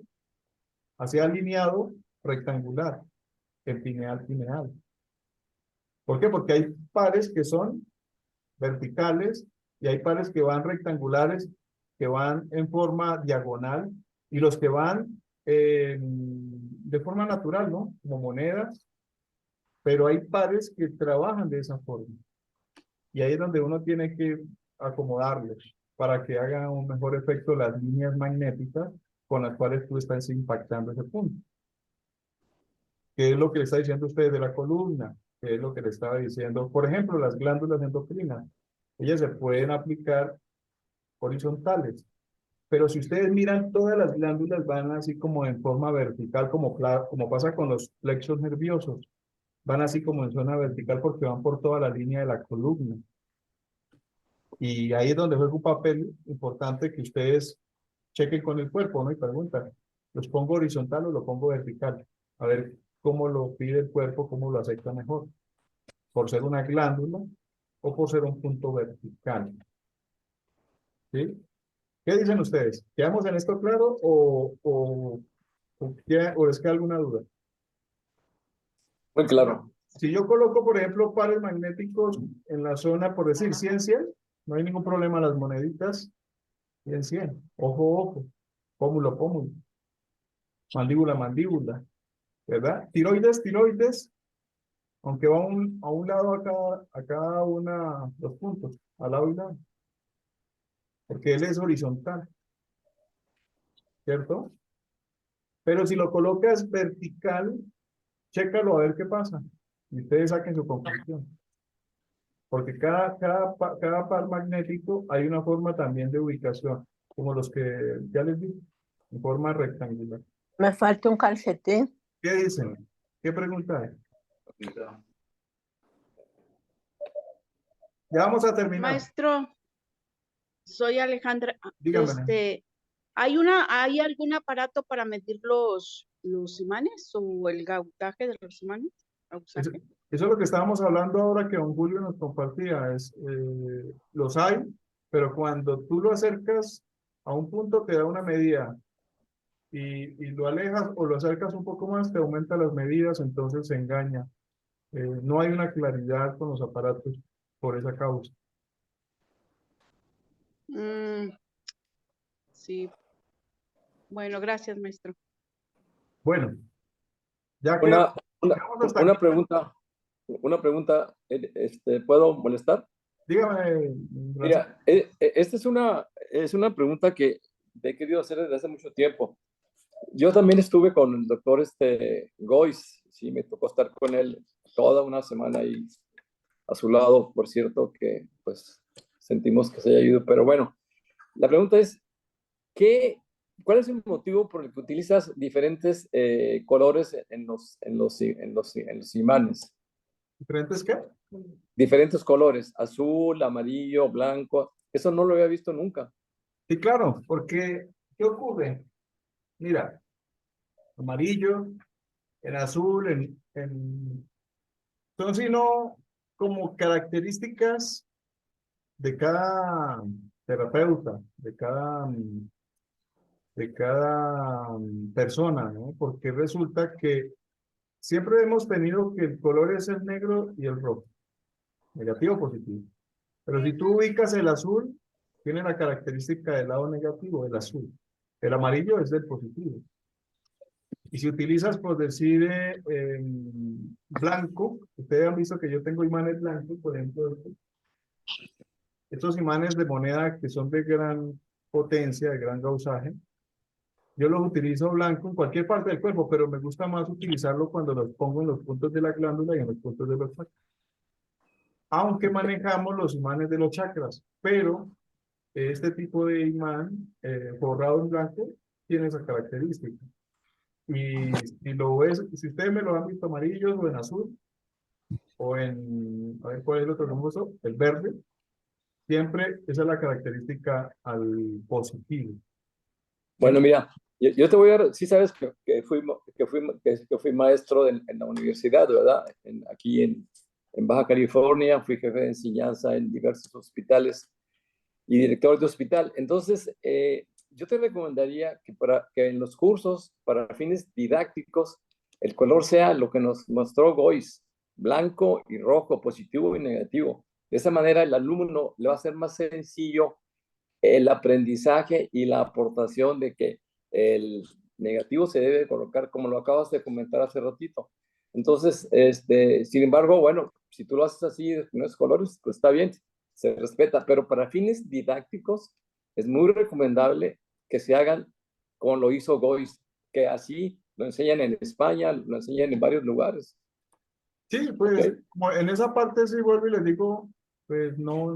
así alineado rectangular, el pineal pineal. ¿Por qué? Porque hay pares que son verticales y hay pares que van rectangulares, que van en forma diagonal y los que van de forma natural, ¿no? Como monedas, pero hay pares que trabajan de esa forma. Y ahí es donde uno tiene que acomodarlos para que hagan un mejor efecto las líneas magnéticas con las cuales tú estás impactando ese punto. ¿Qué es lo que le está diciendo usted de la columna? ¿Qué es lo que le estaba diciendo? Por ejemplo, las glándulas endocrinas. Ellas se pueden aplicar horizontales. Pero si ustedes miran, todas las glándulas van así como en forma vertical, como pasa con los plexos nerviosos. Van así como en zona vertical porque van por toda la línea de la columna. Y ahí es donde juega un papel importante que ustedes chequen con el cuerpo, ¿no? Y preguntan, ¿los pongo horizontal o lo pongo vertical? A ver cómo lo pide el cuerpo, cómo lo acepta mejor. Por ser una glándula o por ser un punto vertical. ¿Sí? ¿Qué dicen ustedes? ¿Quedamos en esto claro o les queda alguna duda? Muy claro. Si yo coloco, por ejemplo, pares magnéticos en la zona, por decir 100, no hay ningún problema, las moneditas 100. Ojo, ojo, pómulo, pómulo, mandíbula, mandíbula, ¿verdad? Tiroides, tiroides, aunque va a un lado a cada una, los puntos, al lado y lado, porque él es horizontal, ¿cierto? Pero si lo colocas vertical, chécalo a ver qué pasa. Y ustedes saquen su conclusión. Porque cada par magnético hay una forma también de ubicación, como los que ya les dije, en forma rectangular. Me falta un calcetín. ¿Qué dicen? ¿Qué pregunta hay? Ya vamos a terminar. Maestro, soy Alejandra. Dígame. ¿Hay algún aparato para medir los imanes o el gautaje de los imanes? Eso, Gausaje. eso es lo que estábamos hablando ahora que don Julio nos compartía. Los hay, pero cuando tú lo acercas a un punto te da una medida y lo alejas o lo acercas un poco más, te aumenta las medidas, entonces se engaña. No hay una claridad con los aparatos por esa causa. Sí. Bueno, gracias, maestro. Bueno, ya que Una, llegamos hasta una aquí, pregunta, ¿puedo molestar? dígame, Mira, esta es una pregunta que te he querido hacer desde hace mucho tiempo. Yo también estuve con el doctor Gois, sí, me tocó estar con él toda una semana ahí a su lado, por cierto, que pues sentimos que se haya ido, pero bueno, la pregunta es, ¿cuál es el motivo por el que utilizas diferentes colores en los imanes? ¿diferentes qué? Diferentes colores, azul, amarillo, blanco, eso no lo había visto nunca. Sí, claro, porque, ¿qué ocurre? Mira, amarillo, en azul, son sino como características de cada terapeuta, de cada persona, ¿no? Porque resulta que siempre hemos tenido que el color es el negro y el rojo, negativo o positivo. Pero si tú ubicas el azul, tiene la característica del lado negativo, el azul. El amarillo es del positivo. Y si utilizas, por decir, blanco, ustedes han visto que yo tengo imanes blancos, por ejemplo, estos imanes de moneda que son de gran potencia, de gran gausaje, yo los utilizo blanco en cualquier parte del cuerpo, pero me gusta más utilizarlo cuando los pongo en los puntos de la glándula y en los puntos de los chakras. Aunque manejamos los imanes de los chakras, pero este tipo de imán forrado en blanco tiene esa característica. Y si lo ves, si ustedes me lo han visto amarillos o en azul, o en, a ver cuál es el otro que uso, el verde, siempre esa es la característica al positivo. Bueno, mira, yo te voy a, sí sabes que fui maestro en la universidad, ¿verdad? Aquí en Baja California, fui jefe de enseñanza en diversos hospitales y director de hospital. Entonces, yo te recomendaría que en los cursos, para fines didácticos, el color sea lo que nos mostró Gois, blanco y rojo, positivo y negativo. De esa manera, el alumno le va a ser más sencillo el aprendizaje y la aportación de que el negativo se debe colocar como lo acabas de comentar hace ratito. Entonces, sin embargo, bueno, si tú lo haces así, con esos colores, pues está bien, se respeta, pero para fines didácticos es muy recomendable que se hagan como lo hizo Gois, que así lo enseñan en España, lo enseñan en varios lugares. Sí, pues ¿Okay? como en esa parte sí vuelvo y les digo, pues no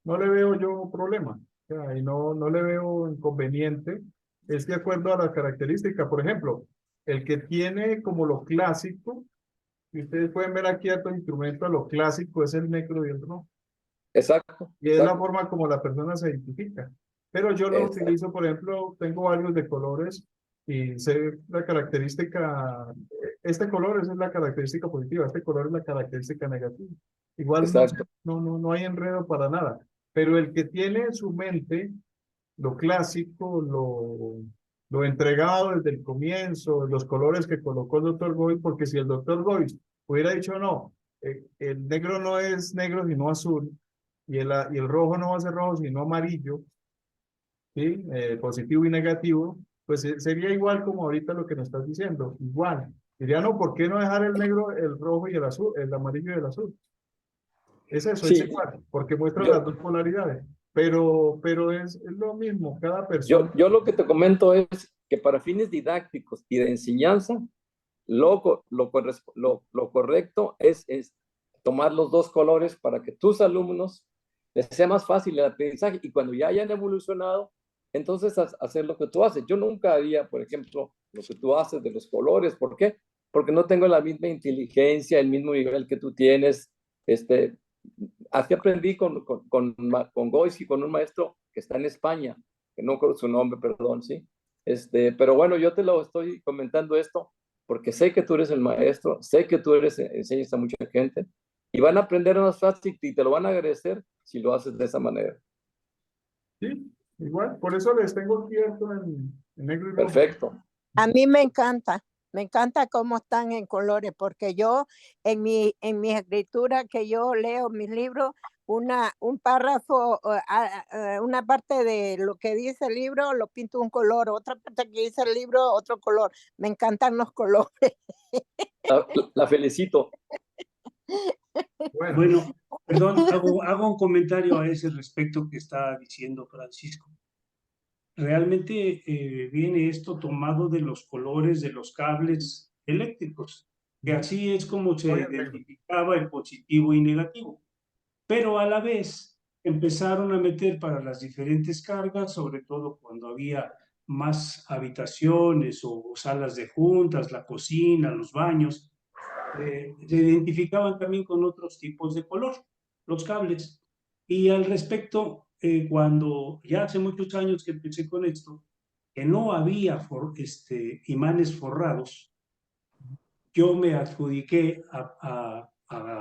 le veo yo problema. O sea, y no le veo inconveniente. Es de acuerdo a la característica. Por ejemplo, el que tiene como lo clásico, y ustedes pueden ver aquí a estos instrumentos, lo clásico es el negro y el rojo. Exacto, Y es la exacto. forma como la persona se identifica. Pero yo lo Exacto. utilizo, por ejemplo, tengo varios de colores y sé la característica, este color esa es la característica positiva, este color es la característica negativa. Igual no, Exacto. no hay enredo para nada, pero el que tiene en su mente lo clásico, lo entregado desde el comienzo, los colores que colocó el doctor Goy, porque si el doctor Goy hubiera dicho no, el negro no es negro sino azul, y el rojo no va a ser rojo sino amarillo, ¿sí? Positivo y negativo, pues sería igual como ahorita lo que nos estás diciendo, igual. Diría, no, ¿por qué no dejar el negro, el rojo y el azul, el amarillo y el azul? Es eso, es Sí, igual, porque muestra las yo, dos polaridades. Pero es lo mismo, cada persona. yo lo que te comento es que para fines didácticos y de enseñanza, lo correcto es tomar los dos colores para que tus alumnos les sea más fácil el aprendizaje y cuando ya hayan evolucionado, entonces hacer lo que tú haces. Yo nunca haría, por ejemplo, lo que tú haces de los colores. ¿Por qué? Porque no tengo la misma inteligencia, el mismo nivel que tú tienes. Así aprendí con Gois y con un maestro que está en España, que no recuerdo su nombre, perdón, ¿sí? Pero bueno, yo te lo estoy comentando esto porque sé que tú eres el maestro, sé que tú enseñas a mucha gente y van a aprender más fácil y te lo van a agradecer si lo haces de esa manera. Sí, igual, por eso les tengo abierto en negro y rojo. Perfecto. A mí me encanta cómo están en colores, porque yo en mi escritura que yo leo mis libros, un párrafo, una parte de lo que dice el libro lo pinto un color, otra parte que dice el libro otro color. Me encantan los colores. La felicito. Bueno, Bueno, perdón, hago un comentario a ese respecto que está diciendo Francisco. Realmente viene esto tomado de los colores de los cables eléctricos, que así es como se Oye, negro. identificaba el positivo y negativo. Pero a la vez empezaron a meter para las diferentes cargas, sobre todo cuando había más habitaciones o salas de juntas, la cocina, los baños, se identificaban también con otros tipos de color, los cables. Y al respecto, cuando ya hace muchos años que empecé con esto, que no había imanes forrados, yo me adjudiqué a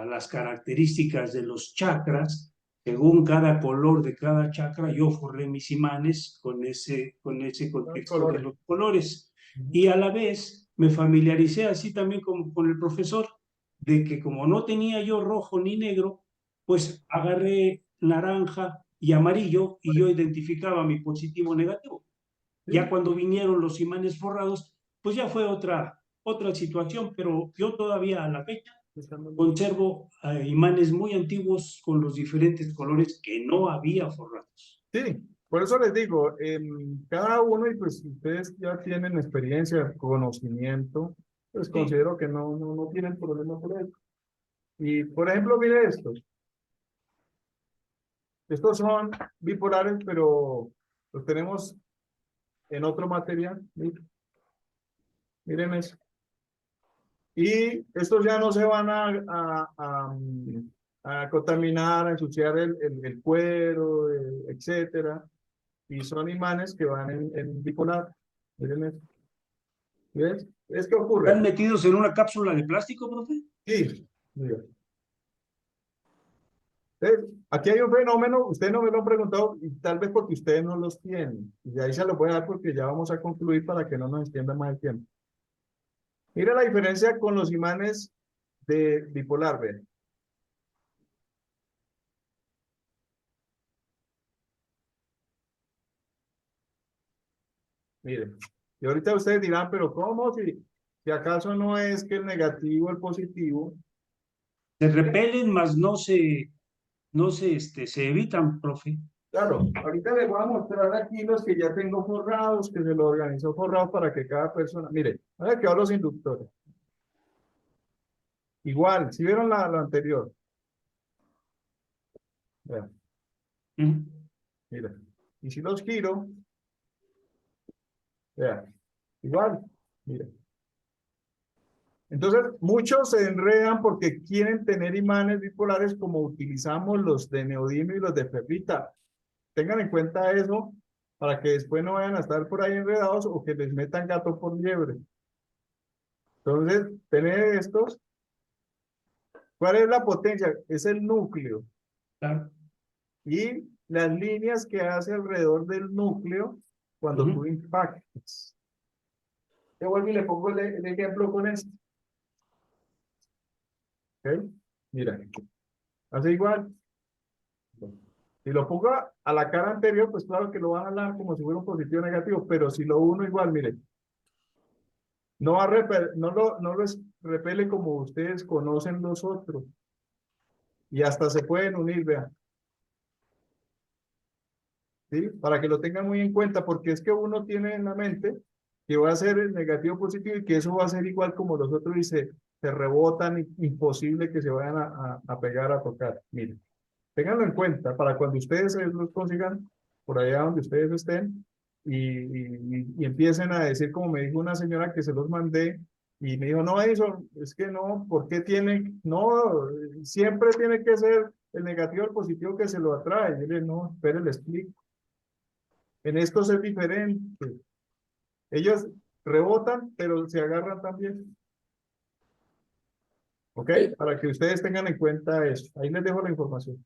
las características de los chakras. Según cada color de cada chakra, yo forré mis imanes con ese Los contexto de colores. los colores. Y a la vez me familiaricé así también con el profesor, de que como no tenía yo rojo ni negro, pues agarré naranja y amarillo y yo identificaba mi positivo negativo. Ya Sí, cuando vinieron los imanes forrados, pues ya fue otra situación, pero yo todavía a la fecha conservo imanes muy antiguos con los diferentes colores que no había forrados. sí, por eso les digo, cada uno, y pues ustedes ya tienen experiencia, conocimiento, pues Sí. considero que no tienen problema por eso. Y por ejemplo, mire estos. Estos son bipolares, pero los tenemos en otro material. Miren eso. Y estos ya no se van a contaminar, a ensuciar el cuero, etcétera. Y son imanes que van en bipolar. Miren eso. ¿Ves? ¿Es qué ocurre? ¿Están metidos en una cápsula de plástico, profe? Sí. Mira. Aquí hay un fenómeno, ustedes no me lo han preguntado, y tal vez porque ustedes no los tienen. Y ahí se los voy a dar porque ya vamos a concluir para que no nos extienda más el tiempo. Mira la diferencia con los imanes de bipolar, ¿ven? Miren, y ahorita ustedes dirán, pero ¿cómo? Si acaso no es que el negativo, el positivo. Se repelen, mas se evitan, profe. Claro, ahorita les voy a mostrar aquí los que ya tengo forrados, que se lo organizó forrados para que cada persona, mire, a ver que van los inductores. Igual, si vieron lo anterior. Vean, mira, y si los giro, vean, igual, mira. Entonces, muchos se enredan porque quieren tener imanes bipolares como utilizamos los de neodimio y los de ferrita. Tengan en cuenta eso, para que después no vayan a estar por ahí enredados o que les metan gato por liebre. Entonces, tener estos, ¿cuál es la potencia? Es el núcleo Claro. y las líneas que hace alrededor del núcleo cuando Ujú. tú impactas. Yo vuelvo y le pongo el ejemplo con esto. ¿Ok? Mira, hace igual. Si lo pongo a la cara anterior, pues claro que lo van a hablar como si fuera un positivo o negativo, pero si lo uno igual, mire, no va a no los repele como ustedes conocen los otros. Y hasta se pueden unir, vean. ¿Sí? Para que lo tengan muy en cuenta, porque es que uno tiene en la mente que va a ser el negativo positivo y que eso va a ser igual como los otros y se rebotan, imposible que se vayan a pegar a tocar. Miren, ténganlo en cuenta para cuando ustedes los consigan por allá donde ustedes estén y empiecen a decir, como me dijo una señora que se los mandé y me dijo, no, eso es que no, ¿por qué tiene? No, siempre tiene que ser el negativo o el positivo que se lo atrae. Yo le dije, no, espere, le explico. En estos es diferente. Ellos rebotan, pero se agarran también. ¿Ok? Para que ustedes tengan en cuenta eso. Ahí les dejo la información.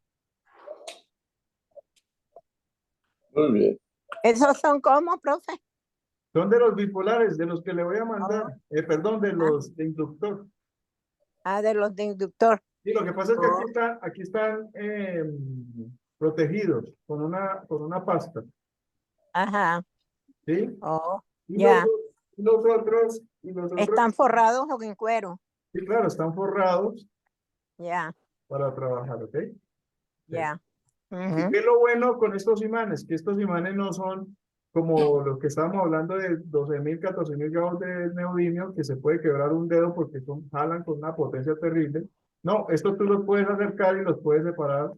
Muy bien. ¿Esos son cómo, profe? Son de los bipolares, de los que le voy a mandar. Oh, Perdón, de los de inductor. de los de inductor. Sí, lo que pasa es que Oh, aquí están protegidos con una pasta. ajá. ¿Sí? Oh, Y ya. los otros, ¿Están forrados o en cuero? sí, claro, están forrados Ya, para trabajar, ¿ok? ya. ¿Y Ujú. qué es lo bueno con estos imanes? Que estos imanes no son como los que estábamos hablando de 12.000, 14.000 grados de neodimio, que se puede quebrar un dedo porque jalan con una potencia terrible. No, estos tú los puedes acercar y los puedes separar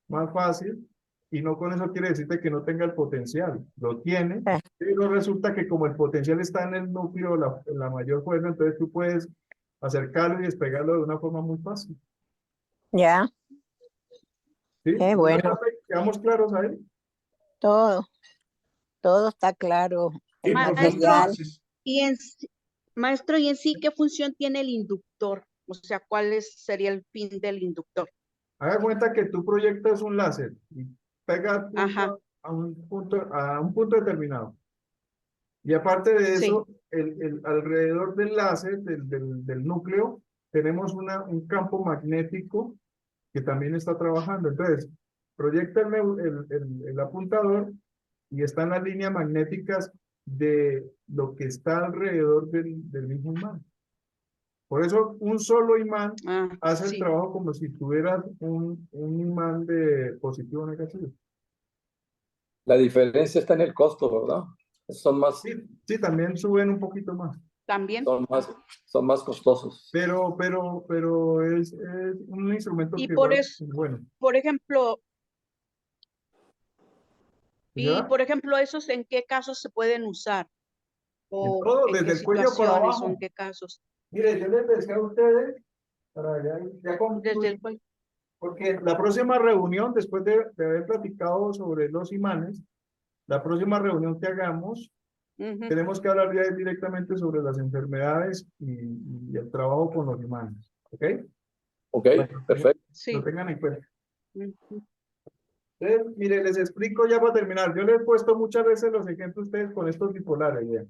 más fácil, y no con eso quiere decirte que no tenga el potencial. Lo tiene, Eh, pero resulta que como el potencial está en el núcleo, la mayor fuerza, entonces tú puedes acercarlo y despegarlo de una forma muy fácil. Ya, ¿Sí? qué bueno. ¿Quedamos claros ahí? Todo, todo está claro. El Sí, profe, Maestro, material. entonces, y en, maestro, ¿y en sí qué función tiene el inductor? O sea, sería el fin del inductor? Haga cuenta que tú proyectas un láser y pega Ajá, a un punto determinado. Y aparte de sí. eso, alrededor del láser, del núcleo, tenemos un campo magnético que también está trabajando. Entonces, proyecta el apuntador y están las líneas magnéticas de lo que está alrededor del mismo imán. Por eso, un solo imán Ah, hace el sí. trabajo como si tuvieras un imán de positivo o negativo. La diferencia está en el costo, ¿verdad? Son más, Sí, sí, también suben un poquito más, También. son más, son más costosos. pero es un instrumento Y que por igual, eso, bueno, por ejemplo, y ¿ya? por ejemplo, ¿esos en qué casos se pueden usar? En ¿O todo, en desde qué el cuello por situaciones o en abajo. qué casos? Mire, yo les decía a ustedes, para ya Desde concluir, el cuello. porque la próxima reunión, después de haber platicado sobre los imanes, la próxima reunión que hagamos, Ujú, tenemos que hablar ya directamente sobre las enfermedades y el trabajo con los imanes, ¿ok? Ok, Para que perfecto. lo sí. tengan en cuenta. Ujú. Entonces, mire, les explico ya para terminar. Yo les he puesto muchas veces los ejemplos a ustedes con estos bipolares, ya.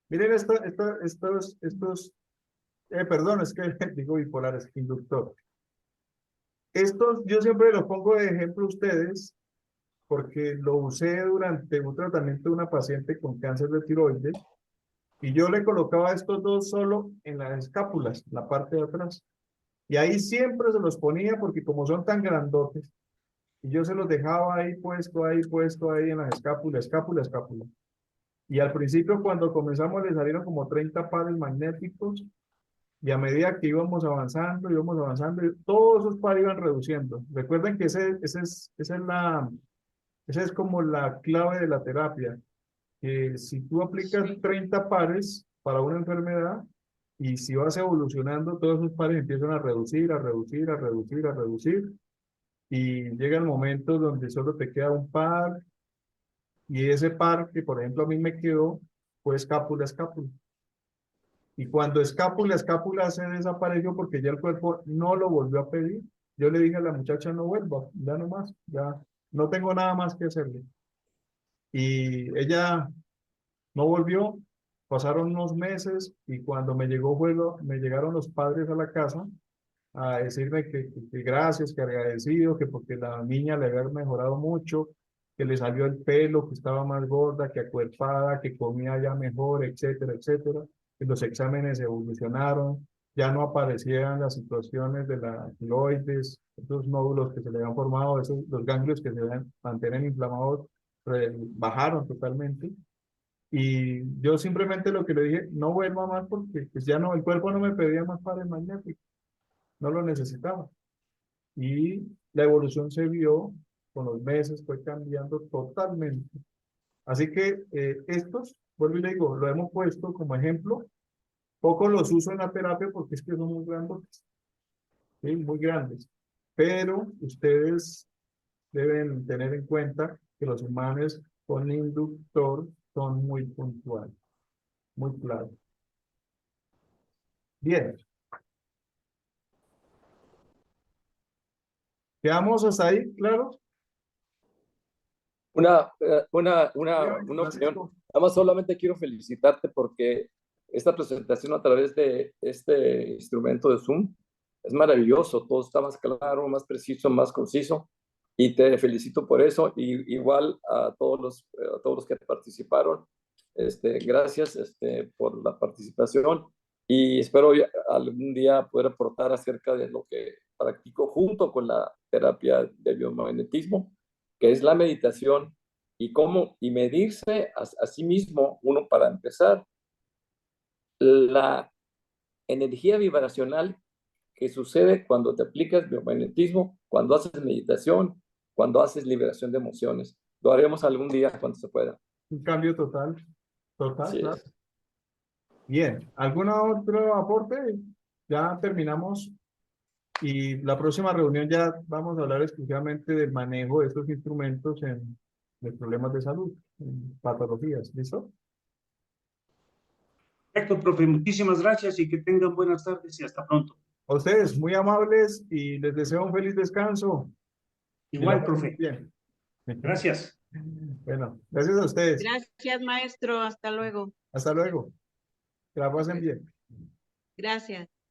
Miren perdón, es que digo bipolares, inductor. Estos yo siempre los pongo de ejemplo a ustedes porque lo usé durante un tratamiento de una paciente con cáncer de tiroides y yo le colocaba estos dos solo en las escápulas, la parte de atrás. Y ahí siempre se los ponía porque como son tan grandotes, y yo se los dejaba puesto ahí en las escápulas, escápula. Y al principio cuando comenzamos le salieron como 30 pares magnéticos y a medida que íbamos avanzando, todos esos pares iban reduciendo. Recuerden que esa es como la clave de la terapia, que si tú aplicas Sí. 30 pares para una enfermedad y si vas evolucionando, todos esos pares empiezan a reducir, a reducir, a reducir, a reducir y llega el momento donde solo te queda un par Y ese par que, por ejemplo, a mí me quedó fue escápula, escápula. Y cuando escápula, escápula se desapareció porque ya el cuerpo no lo volvió a pedir. Yo le dije a la muchacha, no vuelva, ya no más, ya no tengo nada más que hacerle. Y ella no volvió, pasaron unos meses y cuando me llegó me llegaron los padres a la casa a decirme que gracias, que agradecido, que porque la niña le había mejorado mucho, que le salió el pelo, que estaba más gorda, que acuerpada, que comía ya mejor, etcétera, etcétera, que los exámenes evolucionaron, ya no aparecían las situaciones de la tiroides, esos nódulos que se le habían formado, los ganglios que se mantienen inflamados, bajaron totalmente. Y yo simplemente lo que le dije, no vuelva más porque pues ya no, el cuerpo no me pedía más padres magnéticos, no lo necesitaba. Y la evolución se vio con los meses, fue cambiando totalmente. Así que estos, vuelvo y le digo, lo hemos puesto como ejemplo, poco los uso en la terapia porque es que son muy grandes, ¿sí? Muy grandes. Pero ustedes deben tener en cuenta que los humanos con inductor son muy puntuales, muy claros. Bien. ¿Quedamos hasta ahí, claro? Una Dígame, opinión. Francisco. Nada más solamente quiero felicitarte porque esta presentación a través de este instrumento de Zoom es maravilloso. Todo está más claro, más preciso, más conciso. Y te felicito por eso. Y igual a todos los que participaron. Gracias por la participación. Y espero algún día poder aportar acerca de lo que practico junto con la terapia de biomagnetismo, que es la meditación y medirse a sí mismo, uno para empezar, la energía vibracional que sucede cuando te aplicas biomagnetismo, cuando haces meditación, cuando haces liberación de emociones. Lo haremos algún día cuando se pueda. Un cambio total, total, Así claro. es. Bien, ¿algún otro aporte? Ya terminamos y la próxima reunión ya vamos a hablar exclusivamente del manejo de estos instrumentos en problemas de salud, en patologías, ¿listo? Perfecto, profe. Muchísimas gracias y que tengan buenas tardes y hasta pronto. A ustedes, muy amables y les deseo un feliz descanso. Que la Igual, pasen muy profe. bien. Gracias. Bueno, gracias a ustedes. Gracias, maestro. Hasta luego. Hasta luego. Que la pasen Luego. bien. Gracias.